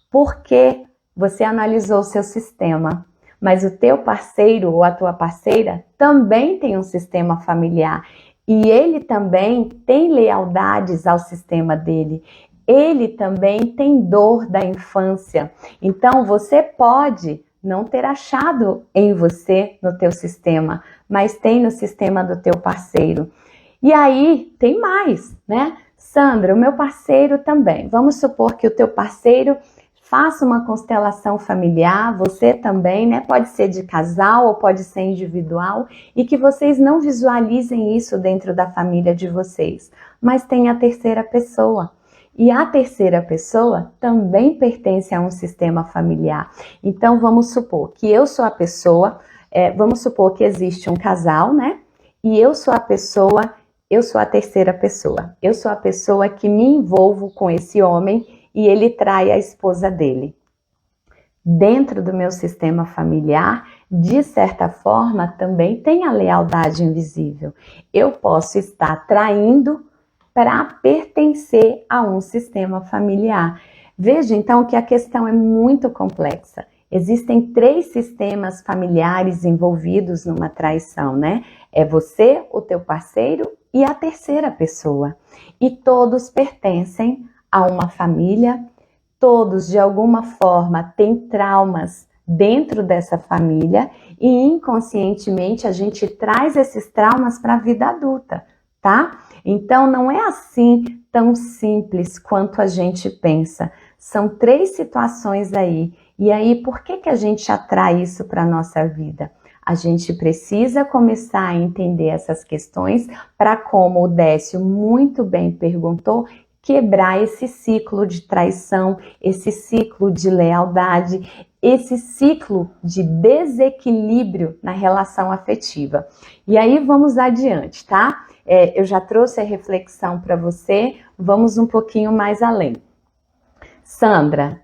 Porque você analisou o seu sistema, mas o teu parceiro ou a tua parceira também tem um sistema familiar. E ele também tem lealdades ao sistema dele. Ele também tem dor da infância. Então, você pode não ter achado em você, no teu sistema, mas tem no sistema do teu parceiro. E aí, tem mais, né? Sandra, o meu parceiro também. Vamos supor que o teu parceiro faça uma constelação familiar, você também, né? Pode ser de casal ou pode ser individual, e que vocês não visualizem isso dentro da família de vocês, mas tem a terceira pessoa. E a terceira pessoa também pertence a um sistema familiar. Então, vamos supor que eu sou a pessoa, vamos supor que existe um casal, né? E eu sou a pessoa, eu sou a terceira pessoa. Eu sou a pessoa que me envolvo com esse homem e ele trai a esposa dele. Dentro do meu sistema familiar, de certa forma, também tem a lealdade invisível. Eu posso estar traindo para pertencer a um sistema familiar. Veja, então, que a questão é muito complexa. Existem 3 sistemas familiares envolvidos numa traição, né? É você, o teu parceiro e a terceira pessoa. E todos pertencem a uma família, todos, de alguma forma, têm traumas dentro dessa família e inconscientemente a gente traz esses traumas para a vida adulta, tá? Então não é assim tão simples quanto a gente pensa. São 3 situações aí. E aí, por que a gente atrai isso para a nossa vida? A gente precisa começar a entender essas questões para, como o Décio muito bem perguntou, quebrar esse ciclo de traição, esse ciclo de lealdade, esse ciclo de desequilíbrio na relação afetiva. E aí vamos adiante, tá? Eu já trouxe a reflexão para você, vamos um pouquinho mais além. Sandra,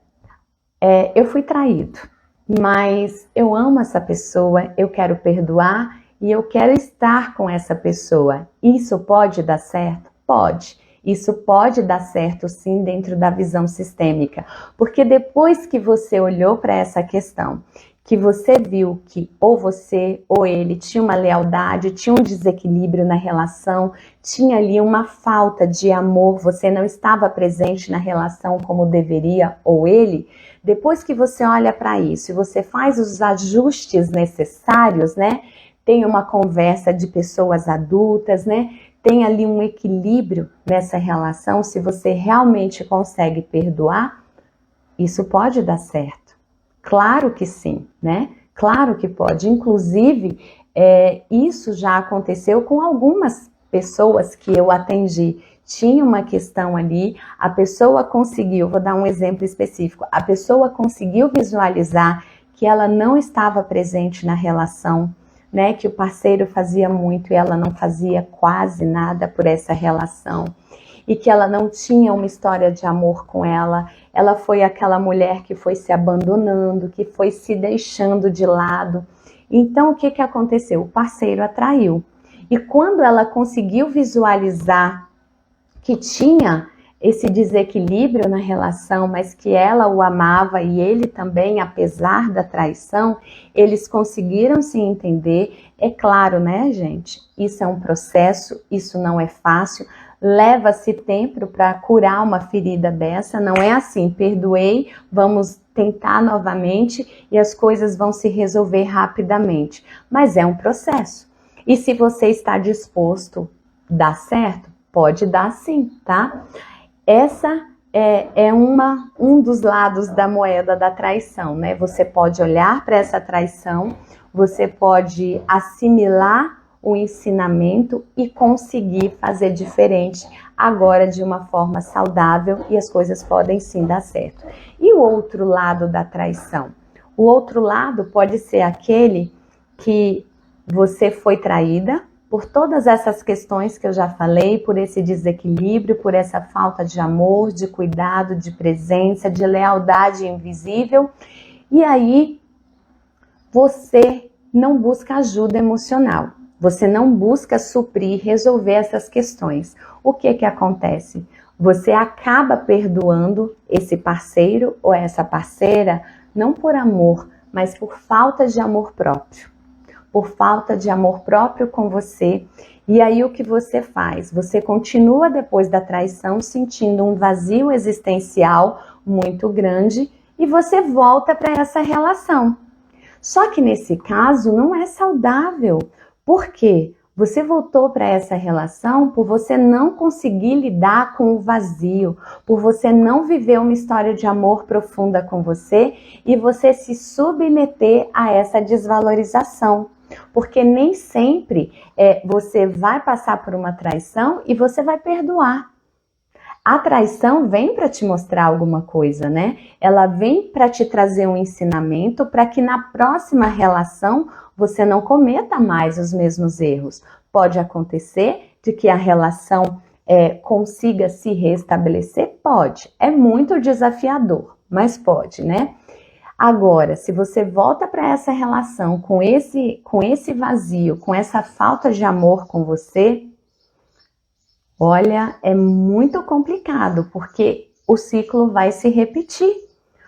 eu fui traído, mas eu amo essa pessoa, eu quero perdoar e eu quero estar com essa pessoa. Isso pode dar certo? Pode. Isso pode dar certo sim dentro da visão sistêmica, porque depois que você olhou para essa questão, que você viu que ou você ou ele tinha uma lealdade, tinha um desequilíbrio na relação, tinha ali uma falta de amor, você não estava presente na relação como deveria, ou ele, depois que você olha para isso e você faz os ajustes necessários, né? Tem uma conversa de pessoas adultas, né? Tem ali um equilíbrio nessa relação, se você realmente consegue perdoar, isso pode dar certo. Claro que sim, né? Claro que pode. Inclusive, isso já aconteceu com algumas pessoas que eu atendi. Tinha uma questão ali, a pessoa conseguiu, vou dar um exemplo específico, a pessoa conseguiu visualizar que ela não estava presente na relação, né, que o parceiro fazia muito e ela não fazia quase nada por essa relação, e que ela não tinha uma história de amor com ela. Ela foi aquela mulher que foi se abandonando, que foi se deixando de lado. Então, o que aconteceu? O parceiro atraiu. E quando ela conseguiu visualizar que tinha esse desequilíbrio na relação, mas que ela o amava e ele também, apesar da traição, eles conseguiram se entender. É claro, né, gente? Isso é um processo, isso não é fácil, leva-se tempo para curar uma ferida dessa, não é assim, perdoei, vamos tentar novamente e as coisas vão se resolver rapidamente, mas é um processo. E se você está disposto, dá certo? Pode dar sim, tá? Essa é um dos lados da moeda da traição, né? Você pode olhar para essa traição, você pode assimilar o ensinamento e conseguir fazer diferente agora de uma forma saudável e as coisas podem sim dar certo. E o outro lado da traição? O outro lado pode ser aquele que você foi traída, por todas essas questões que eu já falei, por esse desequilíbrio, por essa falta de amor, de cuidado, de presença, de lealdade invisível, e aí você não busca ajuda emocional, você não busca suprir, resolver essas questões. O que acontece? Você acaba perdoando esse parceiro ou essa parceira, não por amor, mas por falta de amor próprio. Por falta de amor próprio com você. E aí o que você faz? Você continua depois da traição sentindo um vazio existencial muito grande e você volta para essa relação. Só que nesse caso não é saudável. Por quê? Você voltou para essa relação por você não conseguir lidar com o vazio, por você não viver uma história de amor profunda com você e você se submeter a essa desvalorização. Porque nem sempre você vai passar por uma traição e você vai perdoar. A traição vem para te mostrar alguma coisa, né? Ela vem para te trazer um ensinamento para que na próxima relação você não cometa mais os mesmos erros. Pode acontecer de que a relação consiga se restabelecer? Pode. É muito desafiador, mas pode, né? Agora, se você volta para essa relação com esse vazio, com essa falta de amor com você, olha, é muito complicado, porque o ciclo vai se repetir.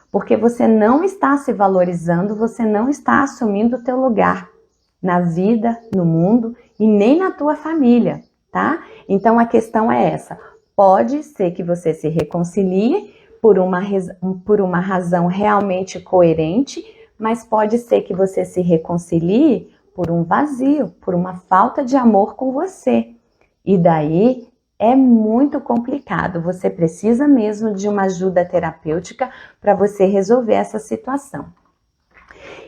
Porque você não está se valorizando, você não está assumindo o teu lugar na vida, no mundo e nem na tua família, tá? Então a questão é essa. Pode ser que você se reconcilie por uma razão realmente coerente, mas pode ser que você se reconcilie por um vazio, por uma falta de amor com você. E daí é muito complicado. Você precisa mesmo de uma ajuda terapêutica para você resolver essa situação.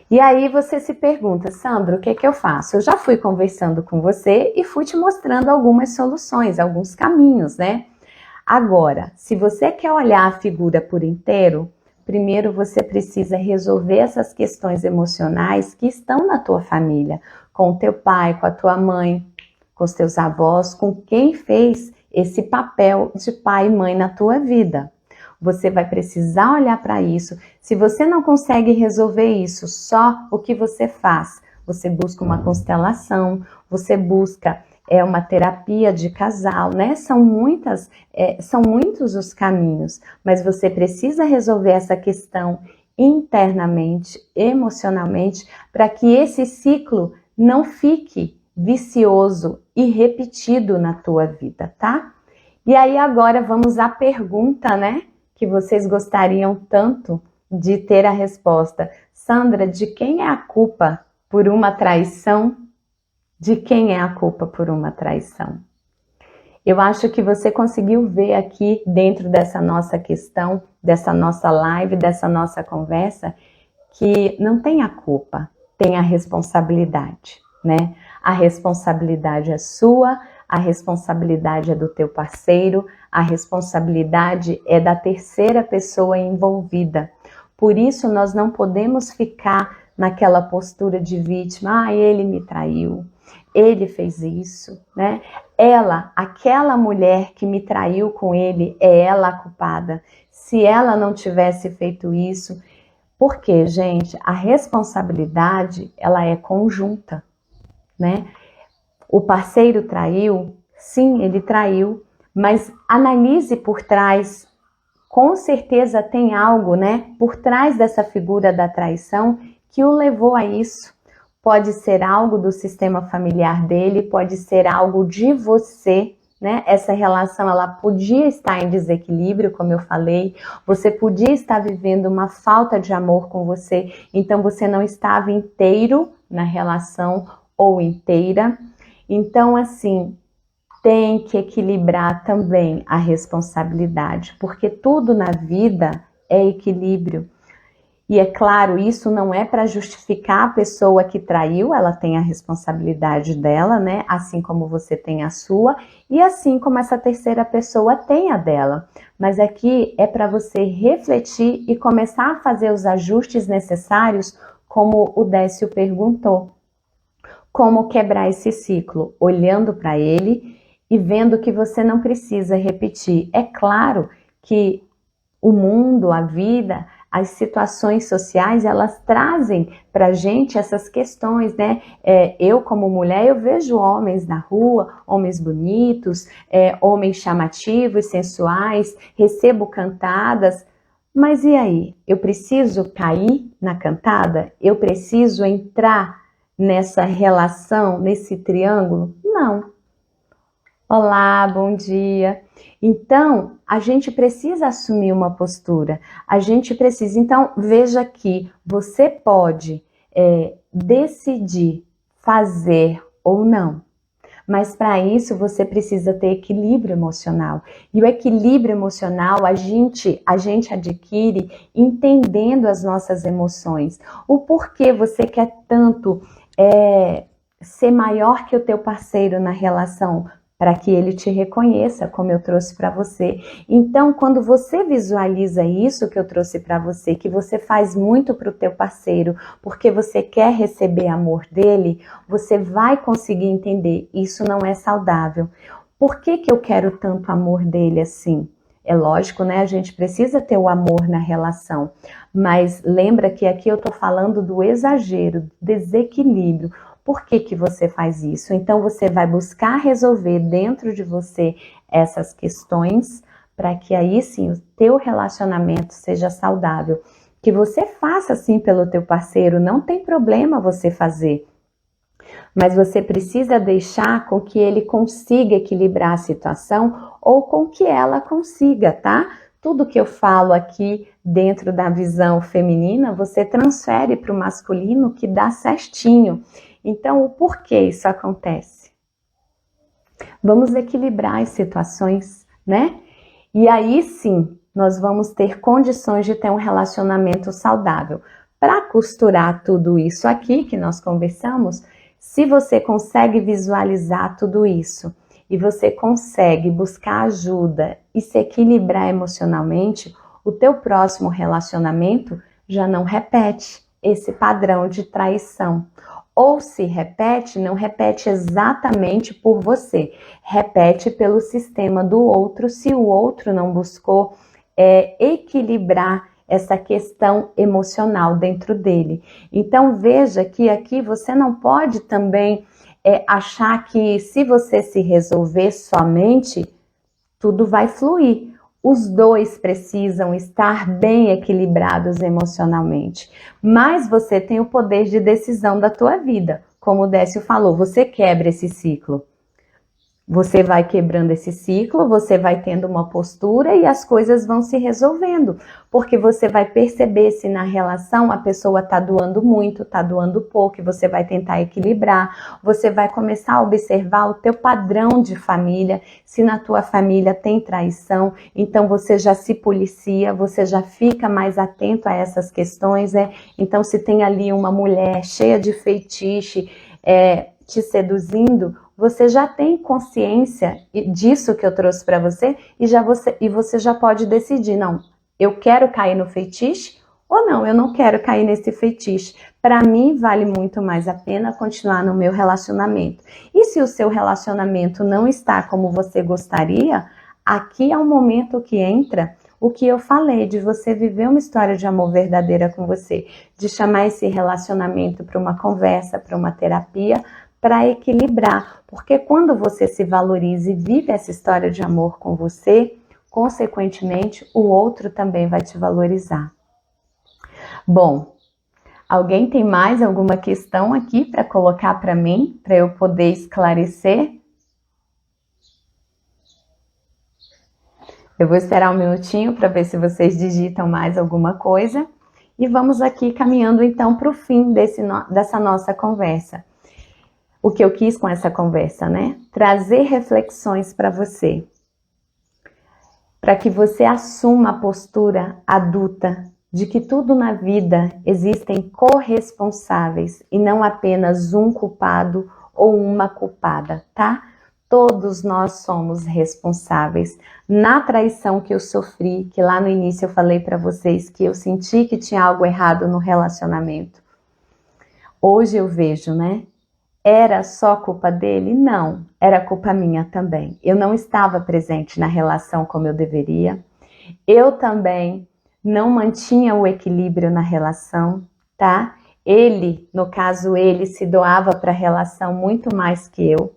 E aí você se pergunta, Sandra, o que é que eu faço? Eu já fui conversando com você e fui te mostrando algumas soluções, alguns caminhos, né? Agora, se você quer olhar a figura por inteiro, primeiro você precisa resolver essas questões emocionais que estão na tua família, com o teu pai, com a tua mãe, com os teus avós, com quem fez esse papel de pai e mãe na tua vida. Você vai precisar olhar para isso. Se você não consegue resolver isso só, o que você faz? Você busca uma constelação, você busca uma terapia de casal, né? São muitos os caminhos, mas você precisa resolver essa questão internamente, emocionalmente, para que esse ciclo não fique vicioso e repetido na tua vida, tá? E aí agora vamos à pergunta, né? Que vocês gostariam tanto de ter a resposta. Sandra, de quem é a culpa por uma traição? De quem é a culpa por uma traição? Eu acho que você conseguiu ver aqui dentro dessa nossa questão, dessa nossa live, dessa nossa conversa, que não tem a culpa, tem a responsabilidade, né? A responsabilidade é sua, a responsabilidade é do teu parceiro, a responsabilidade é da terceira pessoa envolvida. Por isso nós não podemos ficar naquela postura de vítima, ele me traiu, ele fez isso, né? Aquela mulher que me traiu com ele, é ela a culpada. Se ela não tivesse feito isso, porque, gente, a responsabilidade, ela é conjunta, né? O parceiro traiu, sim, ele traiu, mas analise por trás, com certeza tem algo, né, por trás dessa figura da traição que o levou a isso. Pode ser algo do sistema familiar dele, pode ser algo de você, né? Essa relação, ela podia estar em desequilíbrio, como eu falei, você podia estar vivendo uma falta de amor com você, então você não estava inteiro na relação ou inteira. Então, assim, tem que equilibrar também a responsabilidade, porque tudo na vida é equilíbrio. E é claro, isso não é para justificar a pessoa que traiu, ela tem a responsabilidade dela, né? Assim como você tem a sua, e assim como essa terceira pessoa tem a dela. Mas aqui é para você refletir e começar a fazer os ajustes necessários, como o Décio perguntou. Como quebrar esse ciclo? Olhando para ele e vendo que você não precisa repetir. É claro que o mundo, a vida, as situações sociais, elas trazem para a gente essas questões, né? Eu, como mulher, eu vejo homens na rua, homens bonitos, homens chamativos, sensuais, recebo cantadas, mas e aí? Eu preciso cair na cantada? Eu preciso entrar nessa relação, nesse triângulo? Não. Olá, bom dia. Então, a gente precisa assumir uma postura. A gente precisa. Então, veja que você pode decidir fazer ou não. Mas para isso você precisa ter equilíbrio emocional. E o equilíbrio emocional a gente adquire entendendo as nossas emoções. O porquê você quer tanto ser maior que o teu parceiro na relação, para que ele te reconheça, como eu trouxe para você. Então, quando você visualiza isso que eu trouxe para você, que você faz muito para o teu parceiro, porque você quer receber amor dele, você vai conseguir entender, isso não é saudável. Por que eu quero tanto amor dele assim? É lógico, né? A gente precisa ter o amor na relação, mas lembra que aqui eu tô falando do exagero, do desequilíbrio. Por que que você faz isso? Então você vai buscar resolver dentro de você essas questões para que aí sim o teu relacionamento seja saudável. Que você faça assim pelo teu parceiro, não tem problema você fazer. Mas você precisa deixar com que ele consiga equilibrar a situação ou com que ela consiga, tá? Tudo que eu falo aqui dentro da visão feminina, você transfere para o masculino que dá certinho. Então, o porquê isso acontece? Vamos equilibrar as situações, né? E aí sim, nós vamos ter condições de ter um relacionamento saudável. Para costurar tudo isso aqui que nós conversamos, se você consegue visualizar tudo isso e você consegue buscar ajuda e se equilibrar emocionalmente, o teu próximo relacionamento já não repete esse padrão de traição. Ou se repete, não repete exatamente por você, repete pelo sistema do outro, se o outro não buscou equilibrar essa questão emocional dentro dele. Então veja que aqui você não pode também achar que se você se resolver somente, tudo vai fluir. Os dois precisam estar bem equilibrados emocionalmente. Mas você tem o poder de decisão da tua vida. Como o Décio falou, você quebra esse ciclo. Você vai quebrando esse ciclo, você vai tendo uma postura e as coisas vão se resolvendo, porque você vai perceber se na relação a pessoa está doando muito, está doando pouco, e você vai tentar equilibrar, você vai começar a observar o teu padrão de família, se na tua família tem traição, então você já se policia, você já fica mais atento a essas questões, Então se tem ali uma mulher cheia de feitiço, te seduzindo, você já tem consciência disso que eu trouxe para você e você já pode decidir, não, eu quero cair no feitiço ou não, eu não quero cair nesse feitiço. Para mim vale muito mais a pena continuar no meu relacionamento. E se o seu relacionamento não está como você gostaria, aqui é o momento que entra o que eu falei, de você viver uma história de amor verdadeira com você, de chamar esse relacionamento para uma conversa, para uma terapia, para equilibrar, porque quando você se valoriza e vive essa história de amor com você, consequentemente, o outro também vai te valorizar. Bom, alguém tem mais alguma questão aqui para colocar para mim, para eu poder esclarecer? Eu vou esperar um minutinho para ver se vocês digitam mais alguma coisa e vamos aqui caminhando então para o fim dessa nossa conversa. O que eu quis com essa conversa, né? Trazer reflexões para você. Para que você assuma a postura adulta de que tudo na vida existem corresponsáveis e não apenas um culpado ou uma culpada, tá? Todos nós somos responsáveis. Na traição que eu sofri, que lá no início eu falei para vocês que eu senti que tinha algo errado no relacionamento. Hoje eu vejo, né? Era só culpa dele? Não, era culpa minha também. Eu não estava presente na relação como eu deveria. Eu também não mantinha o equilíbrio na relação, tá? Ele, no caso, ele se doava para a relação muito mais que eu.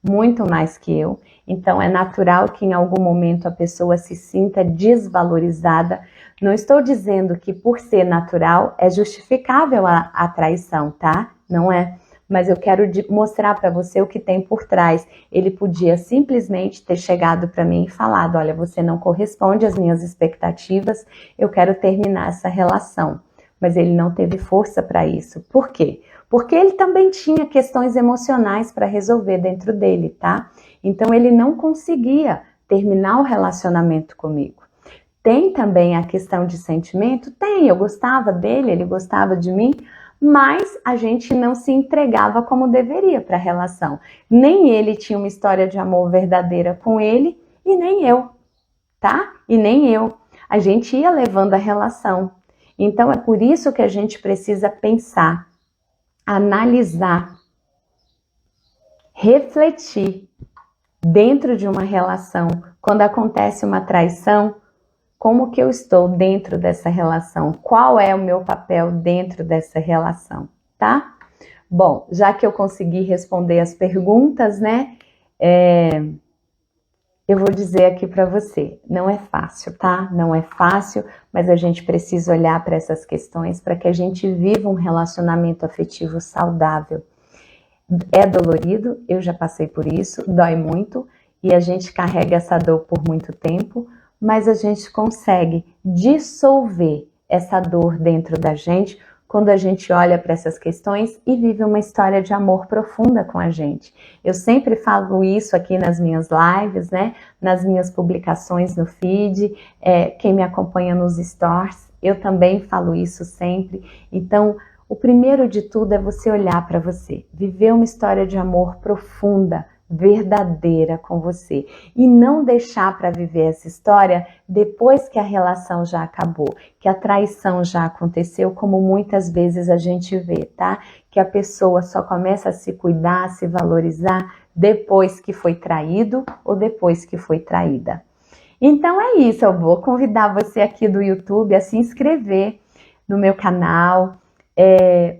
Muito mais que eu. Então é natural que em algum momento a pessoa se sinta desvalorizada. Não estou dizendo que por ser natural é justificável a traição, tá? Não é. Mas eu quero mostrar para você o que tem por trás. Ele podia simplesmente ter chegado para mim e falado, olha, você não corresponde às minhas expectativas, eu quero terminar essa relação. Mas ele não teve força para isso. Por quê? Porque ele também tinha questões emocionais para resolver dentro dele, tá? Então ele não conseguia terminar o relacionamento comigo. Tem também a questão de sentimento? Tem, eu gostava dele, ele gostava de mim, mas a gente não se entregava como deveria para a relação. Nem ele tinha uma história de amor verdadeira com ele e nem eu, tá? E nem eu. A gente ia levando a relação. Então é por isso que a gente precisa pensar, analisar, refletir dentro de uma relação Quando acontece uma traição, como que eu estou dentro dessa relação? Qual é o meu papel dentro dessa relação, tá? Bom, já que eu consegui responder as perguntas, né? Eu vou dizer aqui para você, não é fácil, tá? Não é fácil, mas a gente precisa olhar para essas questões para que a gente viva um relacionamento afetivo saudável. É dolorido, eu já passei por isso, dói muito e a gente carrega essa dor por muito tempo, mas a gente consegue dissolver essa dor dentro da gente quando a gente olha para essas questões e vive uma história de amor profunda com a gente. Eu sempre falo isso aqui nas minhas lives, né? Nas minhas publicações no feed, quem me acompanha nos stories, eu também falo isso sempre. Então, o primeiro de tudo é você olhar para você, viver uma história de amor profunda, verdadeira com você e não deixar para viver essa história depois que a relação já acabou, que a traição já aconteceu, como muitas vezes a gente vê, tá? Que a pessoa só começa a se cuidar, a se valorizar depois que foi traído ou depois que foi traída. Então é isso, eu vou convidar você aqui do YouTube a se inscrever no meu canal,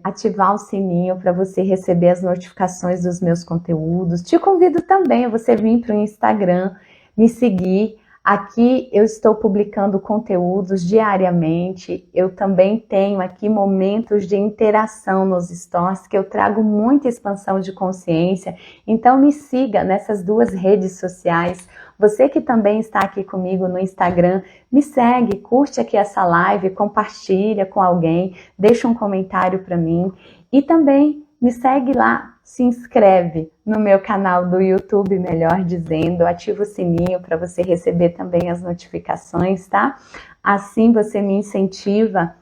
ativar o sininho para você receber as notificações dos meus conteúdos. Te convido também a você vir para o Instagram, me seguir. Aqui eu estou publicando conteúdos diariamente. Eu também tenho aqui momentos de interação nos stories, que eu trago muita expansão de consciência. Então me siga nessas duas redes sociais. Você que também está aqui comigo no Instagram, me segue, curte aqui essa live, compartilha com alguém, deixa um comentário para mim e também me segue lá, se inscreve no meu canal do YouTube, melhor dizendo, ativa o sininho para você receber também as notificações, tá? Assim você me incentiva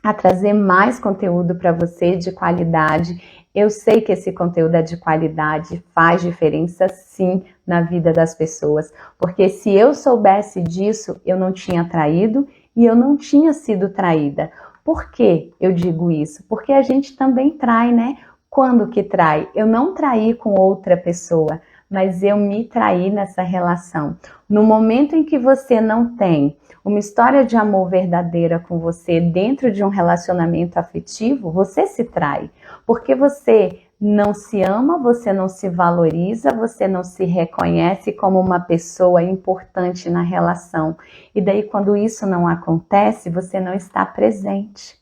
a trazer mais conteúdo para você de qualidade. Eu sei que esse conteúdo é de qualidade, faz diferença sim na vida das pessoas, porque se eu soubesse disso, eu não tinha traído e eu não tinha sido traída. Por que eu digo isso? Porque a gente também trai, né? Quando que trai? Eu não traí com outra pessoa, mas eu me traí nessa relação. No momento em que você não tem uma história de amor verdadeira com você dentro de um relacionamento afetivo, você se trai, porque você não se ama, você não se valoriza, você não se reconhece como uma pessoa importante na relação. E daí, quando isso não acontece, você não está presente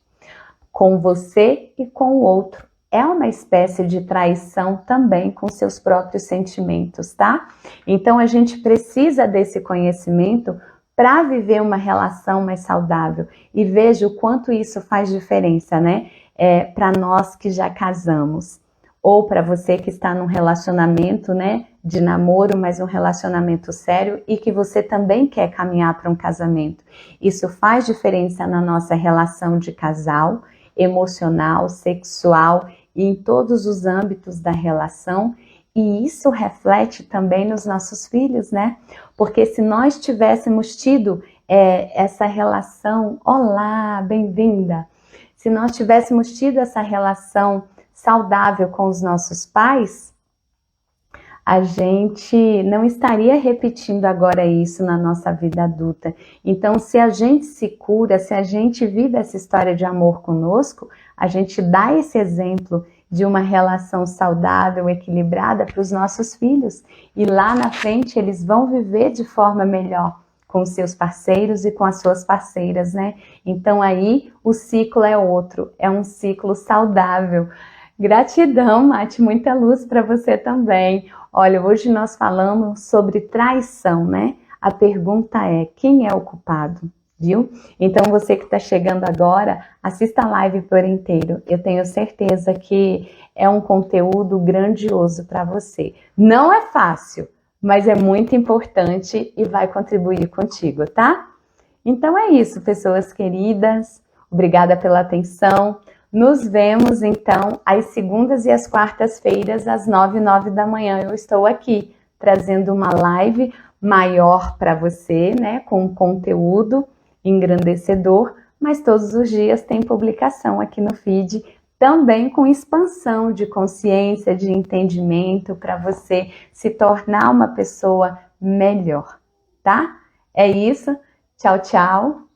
com você e com o outro. É uma espécie de traição também com seus próprios sentimentos, tá? Então a gente precisa desse conhecimento para viver uma relação mais saudável. E veja o quanto isso faz diferença, né? Para nós que já casamos. Ou para você que está num relacionamento, né, de namoro, mas um relacionamento sério e que você também quer caminhar para um casamento. Isso faz diferença na nossa relação de casal, emocional, sexual e em todos os âmbitos da relação. E isso reflete também nos nossos filhos, né? Porque se nós tivéssemos tido essa relação, olá, bem-vinda. Se nós tivéssemos tido essa relação saudável com os nossos pais, a gente não estaria repetindo agora isso na nossa vida adulta. Então, se a gente se cura, se a gente vive essa história de amor conosco, a gente dá esse exemplo de uma relação saudável, equilibrada para os nossos filhos. E lá na frente eles vão viver de forma melhor com os seus parceiros e com as suas parceiras, né? Então aí o ciclo é outro, é um ciclo saudável. Gratidão, Mate, muita luz para você também. Olha, hoje nós falamos sobre traição, né? A pergunta é, quem é o culpado? Viu? Então você que está chegando agora, assista a live por inteiro. Eu tenho certeza que é um conteúdo grandioso para você. Não é fácil, mas é muito importante e vai contribuir contigo, tá? Então é isso, pessoas queridas. Obrigada pela atenção. Nos vemos, então, às segundas e às quartas-feiras, às 9h09 da manhã. Eu estou aqui, trazendo uma live maior para você, né? Com conteúdo engrandecedor, mas todos os dias tem publicação aqui no feed, também com expansão de consciência, de entendimento, para você se tornar uma pessoa melhor. tá? É isso. Tchau, tchau.